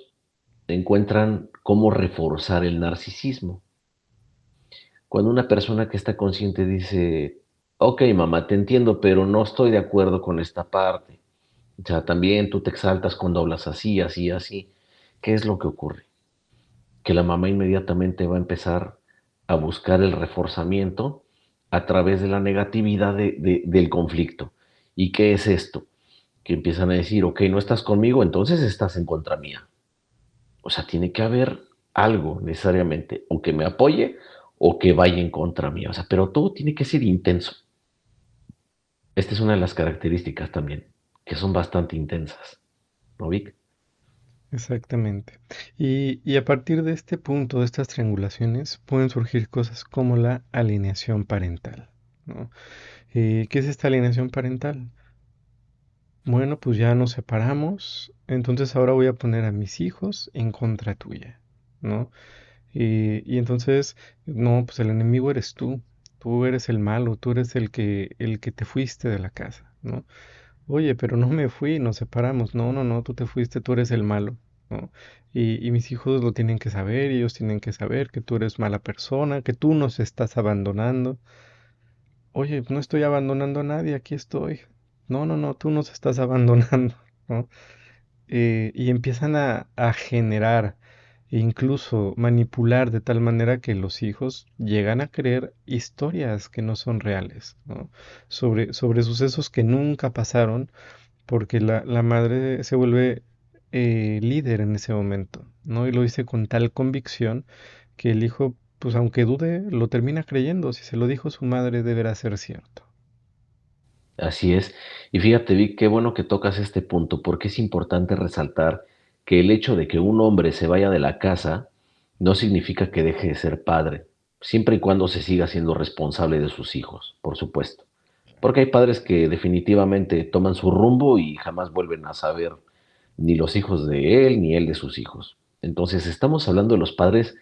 encuentran cómo reforzar el narcisismo. Cuando una persona que está consciente dice, ok, mamá, te entiendo, pero no estoy de acuerdo con esta parte. O sea, también tú te exaltas cuando hablas así, así, así. ¿Qué es lo que ocurre? Que la mamá inmediatamente va a empezar a buscar el reforzamiento a través de la negatividad del conflicto. ¿Y qué es esto? Que empiezan a decir, ok, no estás conmigo, entonces estás en contra mía. O sea, tiene que haber algo necesariamente, o que me apoye o que vaya en contra mía. O sea, pero todo tiene que ser intenso. Esta es una de las características también, que son bastante intensas, ¿no, Vic?
Exactamente. Y a partir de este punto, de estas triangulaciones, pueden surgir cosas como la alineación parental, ¿no? ¿Qué es esta alineación parental? Bueno, pues ya nos separamos, entonces ahora voy a poner a mis hijos en contra tuya, ¿no? Y entonces, no, pues el enemigo eres tú eres el malo, tú eres el que te fuiste de la casa, ¿no? Oye, pero no me fui, nos separamos, no, no, no, tú te fuiste, tú eres el malo, ¿no? Y mis hijos lo tienen que saber, y ellos tienen que saber que tú eres mala persona, que tú nos estás abandonando. Oye, no estoy abandonando a nadie, aquí estoy. No, no, no, tú nos estás abandonando, ¿no? Y empiezan a generar e incluso manipular de tal manera que los hijos llegan a creer historias que no son reales, ¿no? Sobre sucesos que nunca pasaron, porque la madre se vuelve líder en ese momento, ¿no? Y lo dice con tal convicción que el hijo, pues aunque dude, lo termina creyendo. Si se lo dijo su madre, deberá ser cierto.
Así es. Y fíjate, Vic, qué bueno que tocas este punto, porque es importante resaltar que el hecho de que un hombre se vaya de la casa no significa que deje de ser padre, siempre y cuando se siga siendo responsable de sus hijos, por supuesto. Porque hay padres que definitivamente toman su rumbo y jamás vuelven a saber ni los hijos de él, ni él de sus hijos. Entonces, estamos hablando de los padres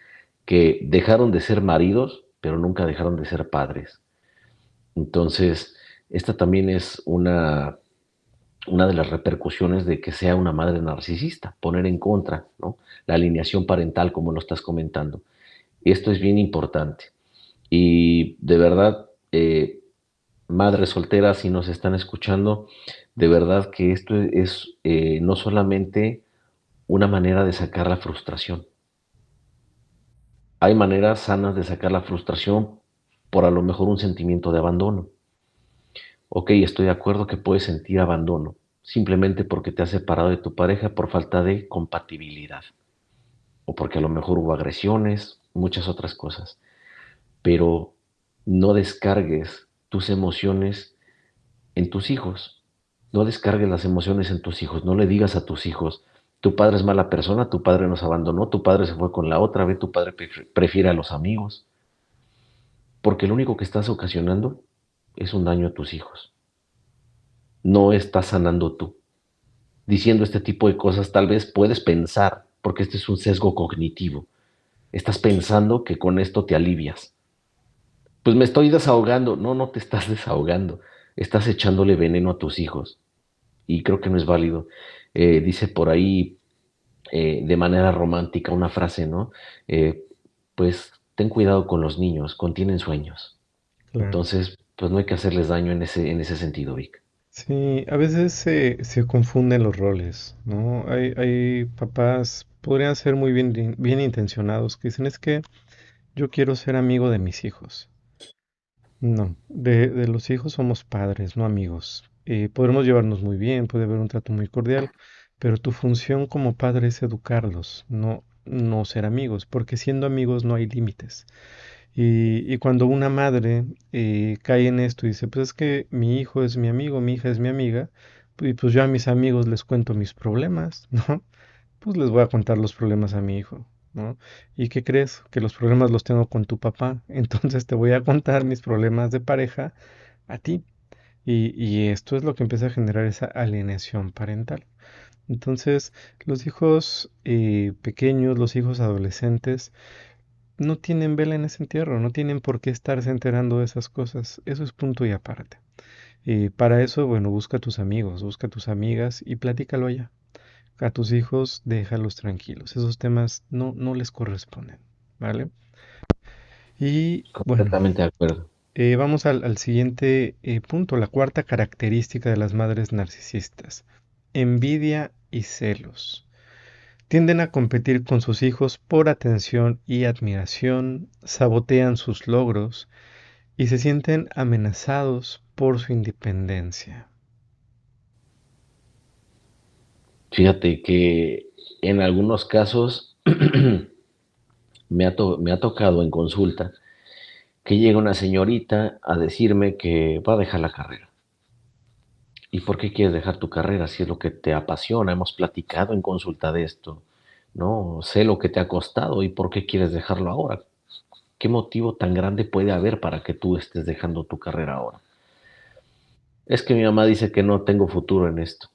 que dejaron de ser maridos, pero nunca dejaron de ser padres. Entonces, esta también es una de las repercusiones de que sea una madre narcisista, poner en contra, ¿no? La alineación parental, como lo estás comentando. Esto es bien importante. Y de verdad, madres solteras, si nos están escuchando, de verdad que esto es no solamente una manera de sacar la frustración. Hay maneras sanas de sacar la frustración por a lo mejor un sentimiento de abandono. Ok, estoy de acuerdo que puedes sentir abandono, simplemente porque te has separado de tu pareja por falta de compatibilidad, o porque a lo mejor hubo agresiones, muchas otras cosas. Pero no descargues tus emociones en tus hijos. No descargues las emociones en tus hijos. No le digas a tus hijos, tu padre es mala persona, tu padre nos abandonó, tu padre se fue con la otra, ve, tu padre prefiere a los amigos. Porque lo único que estás ocasionando es un daño a tus hijos. No estás sanando tú. Diciendo este tipo de cosas, tal vez puedes pensar, porque este es un sesgo cognitivo, estás pensando que con esto te alivias. Pues me estoy desahogando. No, no te estás desahogando. Estás echándole veneno a tus hijos. Y creo que no es válido. Dice por ahí de manera romántica una frase, ¿no? Eh, pues ten cuidado con los niños, contienen sueños.
Claro.
Entonces, pues no hay que hacerles daño en ese sentido, Vic.
Sí, a veces se confunden los roles, ¿no? Hay papás, podrían ser muy bien intencionados, que dicen, es que yo quiero ser amigo de mis hijos. No, de los hijos somos padres, no amigos. Podremos llevarnos muy bien, puede haber un trato muy cordial, pero tu función como padre es educarlos, no ser amigos, porque siendo amigos no hay límites. Y cuando una madre cae en esto y dice, pues es que mi hijo es mi amigo, mi hija es mi amiga, y pues yo a mis amigos les cuento mis problemas, ¿no? Pues les voy a contar los problemas a mi hijo, ¿no? ¿Y qué crees? Que los problemas los tengo con tu papá, entonces te voy a contar mis problemas de pareja a ti. Y esto es lo que empieza a generar esa alienación parental. Entonces, los hijos pequeños, los hijos adolescentes, no tienen vela en ese entierro, no tienen por qué estarse enterando de esas cosas. Eso es punto y aparte. Y para eso, bueno, busca a tus amigos, busca a tus amigas y platícalo allá. A tus hijos déjalos tranquilos. Esos temas no les corresponden, ¿vale? Y bueno,
Completamente de acuerdo.
vamos al siguiente punto, la cuarta característica de las madres narcisistas. Envidia y celos. Tienden a competir con sus hijos por atención y admiración, sabotean sus logros y se sienten amenazados por su independencia.
Fíjate que en algunos casos me ha tocado en consulta que llega una señorita a decirme que va a dejar la carrera. ¿Y por qué quieres dejar tu carrera si es lo que te apasiona? Hemos platicado en consulta de esto, ¿no? Sé lo que te ha costado y por qué quieres dejarlo ahora. ¿Qué motivo tan grande puede haber para que tú estés dejando tu carrera ahora? Es que mi mamá dice que no tengo futuro en esto.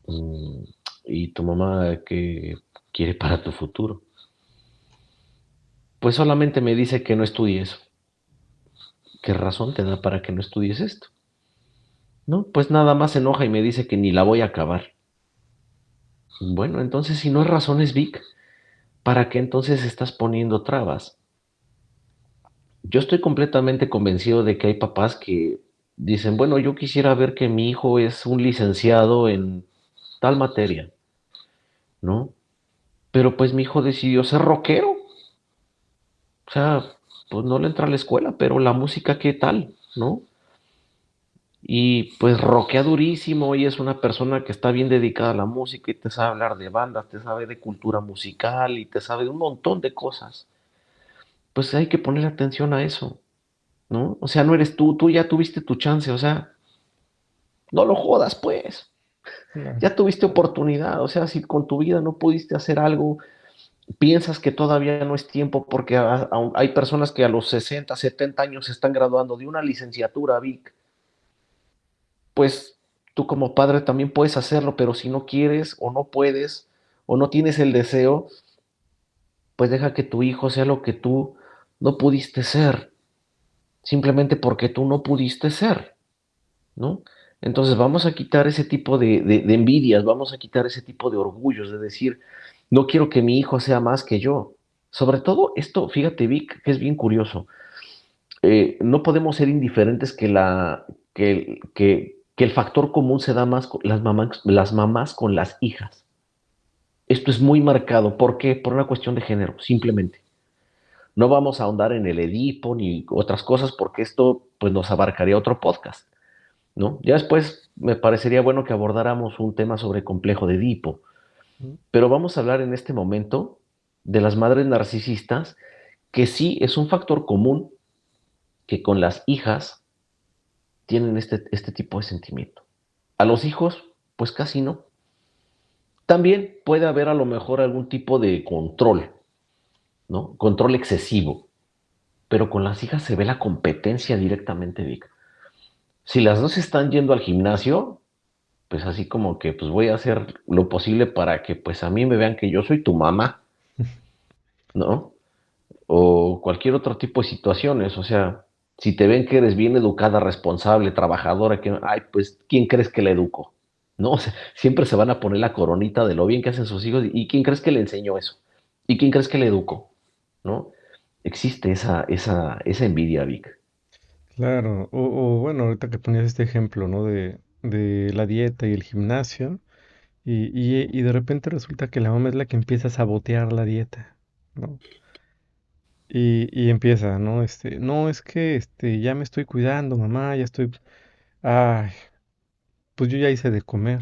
Mm, ¿Y tu mamá qué quiere para tu futuro? Pues solamente me dice que no estudie eso. ¿Qué razón te da para que no estudies esto? No, pues nada más se enoja y me dice que ni la voy a acabar. Bueno, entonces si no es razones, Vic, ¿para qué entonces estás poniendo trabas? Yo estoy completamente convencido de que hay papás que dicen, bueno, yo quisiera ver que mi hijo es un licenciado en tal materia, ¿no? Pero pues mi hijo decidió ser rockero. O sea, pues no le entra a la escuela, pero la música, ¿qué tal? ¿No? Y pues rockea durísimo y es una persona que está bien dedicada a la música y te sabe hablar de bandas, te sabe de cultura musical y te sabe de un montón de cosas. Pues hay que poner atención a eso, ¿no? O sea, no eres tú ya tuviste tu chance, o sea, no lo jodas pues.
Claro.
Ya tuviste oportunidad, o sea, si con tu vida no pudiste hacer algo, piensas que todavía no es tiempo porque hay personas que a los 60, 70 años se están graduando de una licenciatura, Vic, pues tú como padre también puedes hacerlo, pero si no quieres o no puedes o no tienes el deseo, pues deja que tu hijo sea lo que tú no pudiste ser, simplemente porque tú no pudiste ser, ¿no? Entonces vamos a quitar ese tipo de envidias, vamos a quitar ese tipo de orgullos, de decir, no quiero que mi hijo sea más que yo. Sobre todo esto, fíjate Vic, que es bien curioso. No podemos ser indiferentes que el factor común se da más con las mamás con las hijas. Esto es muy marcado. ¿Por qué? Por una cuestión de género, simplemente. No vamos a ahondar en el Edipo ni otras cosas porque esto pues, nos abarcaría otro podcast, ¿no? Ya después me parecería bueno que abordáramos un tema sobre complejo de Edipo, pero vamos a hablar en este momento de las madres narcisistas, que sí es un factor común que con las hijas tienen este tipo de sentimiento. A los hijos, pues casi no. También puede haber a lo mejor algún tipo de control, ¿no? Control excesivo, pero con las hijas se ve la competencia directamente, Vic. Si las dos están yendo al gimnasio, pues así como que pues voy a hacer lo posible para que pues a mí me vean que yo soy tu mamá, ¿no? O cualquier otro tipo de situaciones, o sea, si te ven que eres bien educada, responsable, trabajadora, que, ay, pues, ¿quién crees que la educó? ¿No? O sea, siempre se van a poner la coronita de lo bien que hacen sus hijos y ¿quién crees que le enseñó eso? ¿Y quién crees que le educó? ¿No? Existe esa envidia, Vic.
Claro, o bueno, ahorita que ponías este ejemplo, ¿no? De la dieta y el gimnasio, y de repente resulta que la mamá es la que empieza a sabotear la dieta, ¿no? Y empieza, ¿no? No, es que ya me estoy cuidando, mamá, ya estoy. Ay, pues yo ya hice de comer.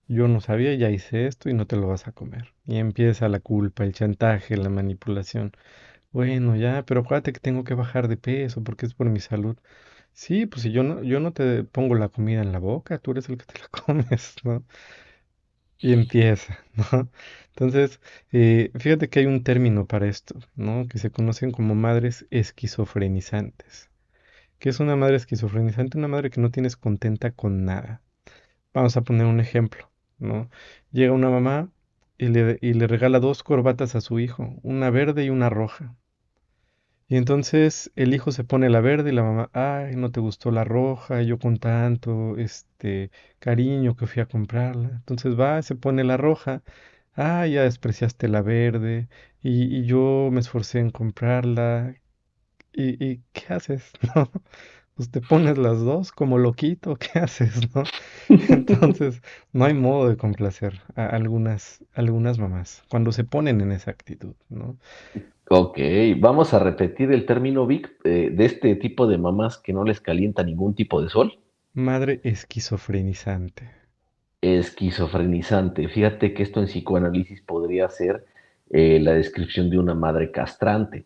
Yo no sabía, ya hice esto y no te lo vas a comer. Y empieza la culpa, el chantaje, la manipulación. Bueno, ya, pero acuérdate que tengo que bajar de peso porque es por mi salud. Sí, pues si yo no te pongo la comida en la boca, tú eres el que te la comes, ¿no? Y empieza, ¿no? Entonces, fíjate que hay un término para esto, ¿no? Que se conocen como madres esquizofrenizantes. ¿Qué es una madre esquizofrenizante? Una madre que no tienes contenta con nada. Vamos a poner un ejemplo, ¿no? Llega una mamá y le regala dos corbatas a su hijo, una verde y una roja. Y entonces el hijo se pone la verde y la mamá, ay, no te gustó la roja, yo con tanto, cariño que fui a comprarla. Entonces va, se pone la roja, ay, ya despreciaste la verde y yo me esforcé en comprarla. ¿Y qué haces? ¿No? Pues te pones las dos como loquito, ¿qué haces? ¿No? Entonces, no hay modo de complacer a algunas mamás cuando se ponen en esa actitud, ¿no?
Ok, vamos a repetir el término Vic de este tipo de mamás que no les calienta ningún tipo de sol.
Madre esquizofrenizante.
Esquizofrenizante. Fíjate que esto en psicoanálisis podría ser la descripción de una madre castrante.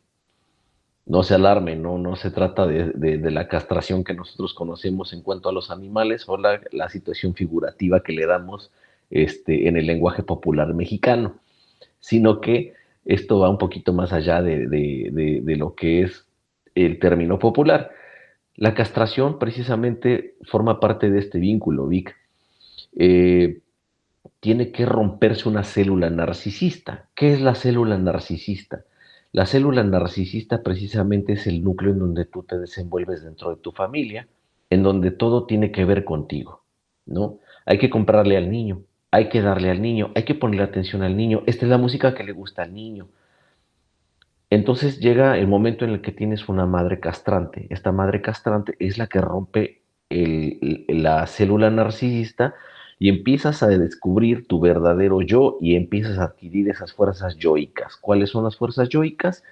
No se alarme, no se trata de la castración que nosotros conocemos en cuanto a los animales o la situación figurativa que le damos en el lenguaje popular mexicano, sino que esto va un poquito más allá de lo que es el término popular. La castración precisamente forma parte de este vínculo, Vic. Eh, Tiene que romperse una célula narcisista. ¿Qué es la célula narcisista? La célula narcisista precisamente es el núcleo en donde tú te desenvuelves dentro de tu familia, en donde todo tiene que ver contigo, ¿no? Hay que comprarle al niño, hay que darle al niño, hay que ponerle atención al niño, esta es la música que le gusta al niño. Entonces llega el momento en el que tienes una madre castrante. Esta madre castrante es la que rompe la célula narcisista y empiezas a descubrir tu verdadero yo y empiezas a adquirir esas fuerzas yoicas. ¿Cuáles son las fuerzas yoicas?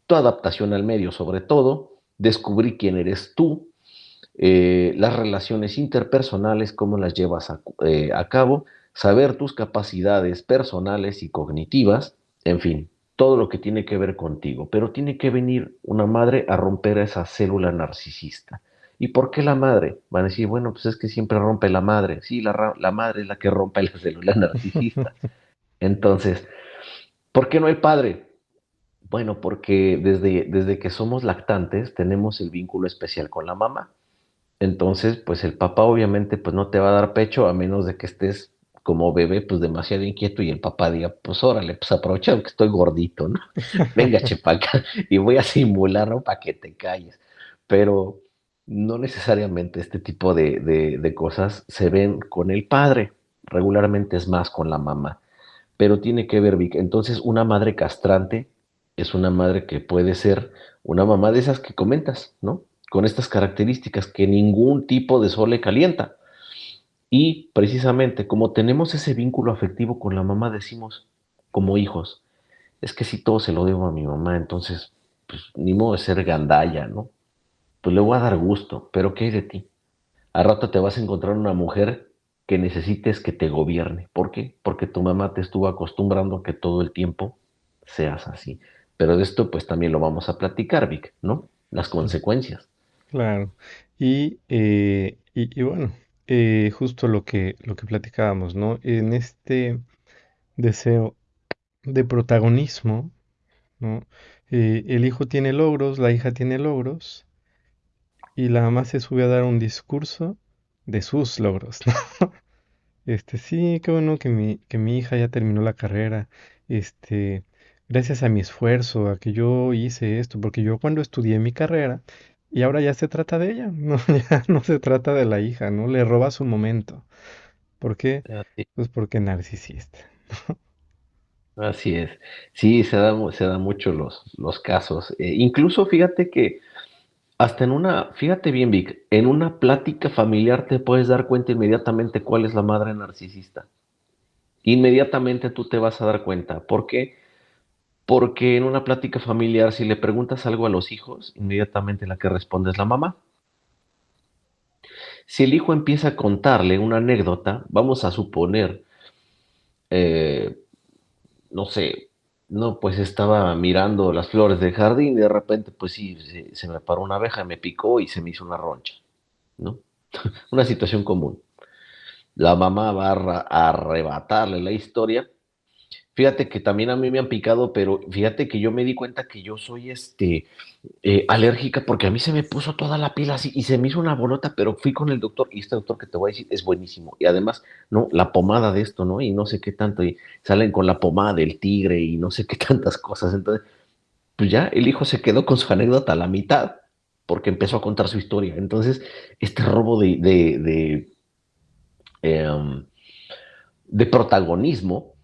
Tu adaptación al medio, sobre todo, descubrir quién eres tú, las relaciones interpersonales, cómo las llevas a cabo, saber tus capacidades personales y cognitivas, en fin, todo lo que tiene que ver contigo. Pero tiene que venir una madre a romper esa célula narcisista. ¿Y por qué la madre? Van a decir, bueno, pues es que siempre rompe la madre. Sí, la madre es la que rompe la célula narcisista. Entonces, ¿por qué no el padre? Bueno, porque desde que somos lactantes tenemos el vínculo especial con la mamá. Entonces, pues el papá obviamente pues no te va a dar pecho a menos de que estés como bebé pues demasiado inquieto y el papá diga, pues órale, pues aprovecha que estoy gordito, ¿no? Venga, chepaca, y voy a simular, ¿no? Para que te calles. Pero no necesariamente este tipo de cosas se ven con el padre, regularmente es más con la mamá, pero tiene que ver, Vic. Entonces, una madre castrante es una madre que puede ser una mamá de esas que comentas, ¿no? Con estas características que ningún tipo de sol le calienta. Y precisamente como tenemos ese vínculo afectivo con la mamá, decimos como hijos, es que si todo se lo debo a mi mamá, entonces, pues ni modo de ser gandalla, ¿no? Pues le voy a dar gusto, pero ¿qué hay de ti? A rato te vas a encontrar una mujer que necesites que te gobierne. ¿Por qué? Porque tu mamá te estuvo acostumbrando a que todo el tiempo seas así. Pero de esto pues también lo vamos a platicar, Vic, ¿no? Las consecuencias.
Claro. Y bueno, justo lo que platicábamos, ¿no? En este deseo de protagonismo, ¿no? El hijo tiene logros, la hija tiene logros, y la mamá se sube a dar un discurso de sus logros, ¿no? Sí, qué bueno que mi hija ya terminó la carrera, este, gracias a mi esfuerzo, a que yo hice esto, porque yo cuando estudié mi carrera, y ahora ya se trata de ella, no, ya no se trata de la hija, ¿no? Le roba su momento. ¿Por qué?
Así,
Pues porque narcisista.
así es. Sí, se da mucho los casos. Incluso fíjate que hasta fíjate bien, Vic, en una plática familiar te puedes dar cuenta inmediatamente cuál es la madre narcisista. Inmediatamente tú te vas a dar cuenta. ¿Por qué? Porque en una plática familiar, si le preguntas algo a los hijos, inmediatamente la que responde es la mamá. Si el hijo empieza a contarle una anécdota, vamos a suponer, eh, no sé, No, pues estaba mirando las flores del jardín y de repente, pues sí, se me paró una abeja, me picó y se me hizo una roncha, ¿no? Una situación común. La mamá va a arrebatarle la historia. Fíjate que también a mí me han picado, pero fíjate que yo me di cuenta que yo soy alérgica porque a mí se me puso toda la piel así y se me hizo una bolota, pero fui con el doctor y este doctor que te voy a decir es buenísimo. Y además, no, la pomada de esto, ¿no? Y no sé qué tanto, y salen con la pomada del tigre y no sé qué tantas cosas. Entonces, pues ya el hijo se quedó con su anécdota a la mitad porque empezó a contar su historia. Entonces, este robo eh, de protagonismo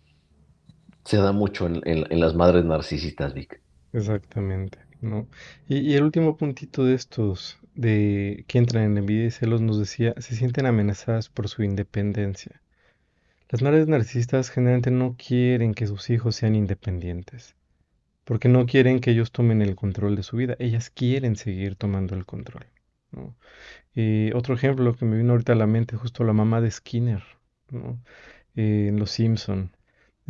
se da mucho en las madres narcisistas, Vic.
Exactamente, ¿no? Y el último puntito de estos, de que entran en envidia y celos, nos decía, se sienten amenazadas por su independencia. Las madres narcisistas generalmente no quieren que sus hijos sean independientes, porque no quieren que ellos tomen el control de su vida, ellas quieren seguir tomando el control, ¿no? Otro ejemplo que me vino ahorita a la mente, justo la mamá de Skinner, ¿no? En Los Simpson.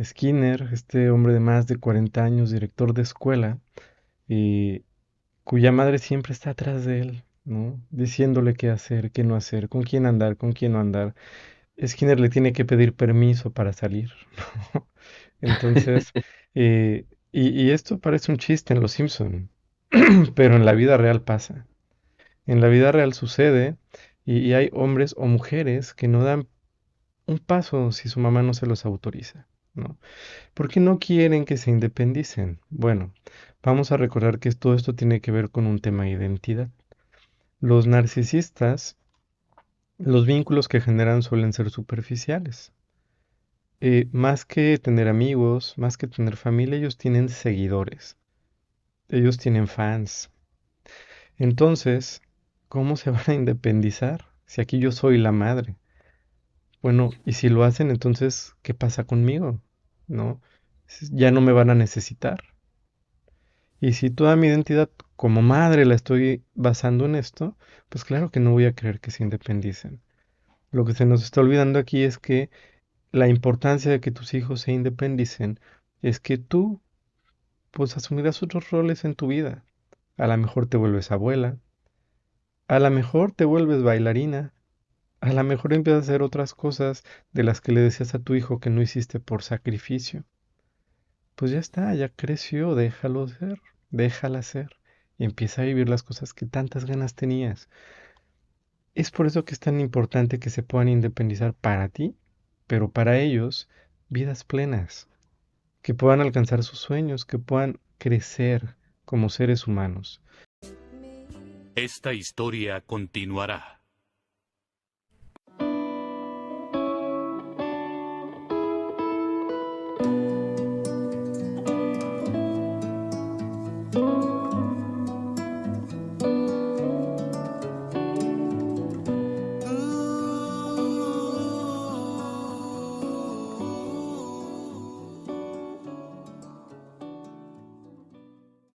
Skinner, este hombre de más de 40 años, director de escuela, eh, cuya madre siempre está atrás de él, ¿no? Diciéndole qué hacer, qué no hacer, con quién andar, con quién no andar. Skinner le tiene que pedir permiso para salir, ¿no? Entonces, eh, y esto parece un chiste en Los Simpson, pero en la vida real pasa. En la vida real sucede y hay hombres o mujeres que no dan un paso si su mamá no se los autoriza, ¿no? ¿Por qué no quieren que se independicen? Bueno, vamos a recordar que todo esto tiene que ver con un tema de identidad. Los narcisistas, los vínculos que generan suelen ser superficiales. Más que tener amigos, más que tener familia, ellos tienen seguidores, ellos tienen fans. Entonces, ¿cómo se van a independizar si aquí yo soy la madre? Bueno, y si lo hacen, entonces, ¿qué pasa conmigo? ¿No? Ya no me van a necesitar. Y si toda mi identidad como madre la estoy basando en esto, pues claro que no voy a querer que se independicen. Lo que se nos está olvidando aquí es que la importancia de que tus hijos se independicen es que tú, pues, asumirás otros roles en tu vida. A lo mejor te vuelves abuela, a lo mejor te vuelves bailarina, a lo mejor empiezas a hacer otras cosas de las que le decías a tu hijo que no hiciste por sacrificio. Pues ya está, ya creció, déjalo ser, déjala ser y empieza a vivir las cosas que tantas ganas tenías. Es por eso que es tan importante que se puedan independizar para ti, pero para ellos, vidas plenas, que puedan alcanzar sus sueños, que puedan crecer como seres humanos.
Esta historia continuará.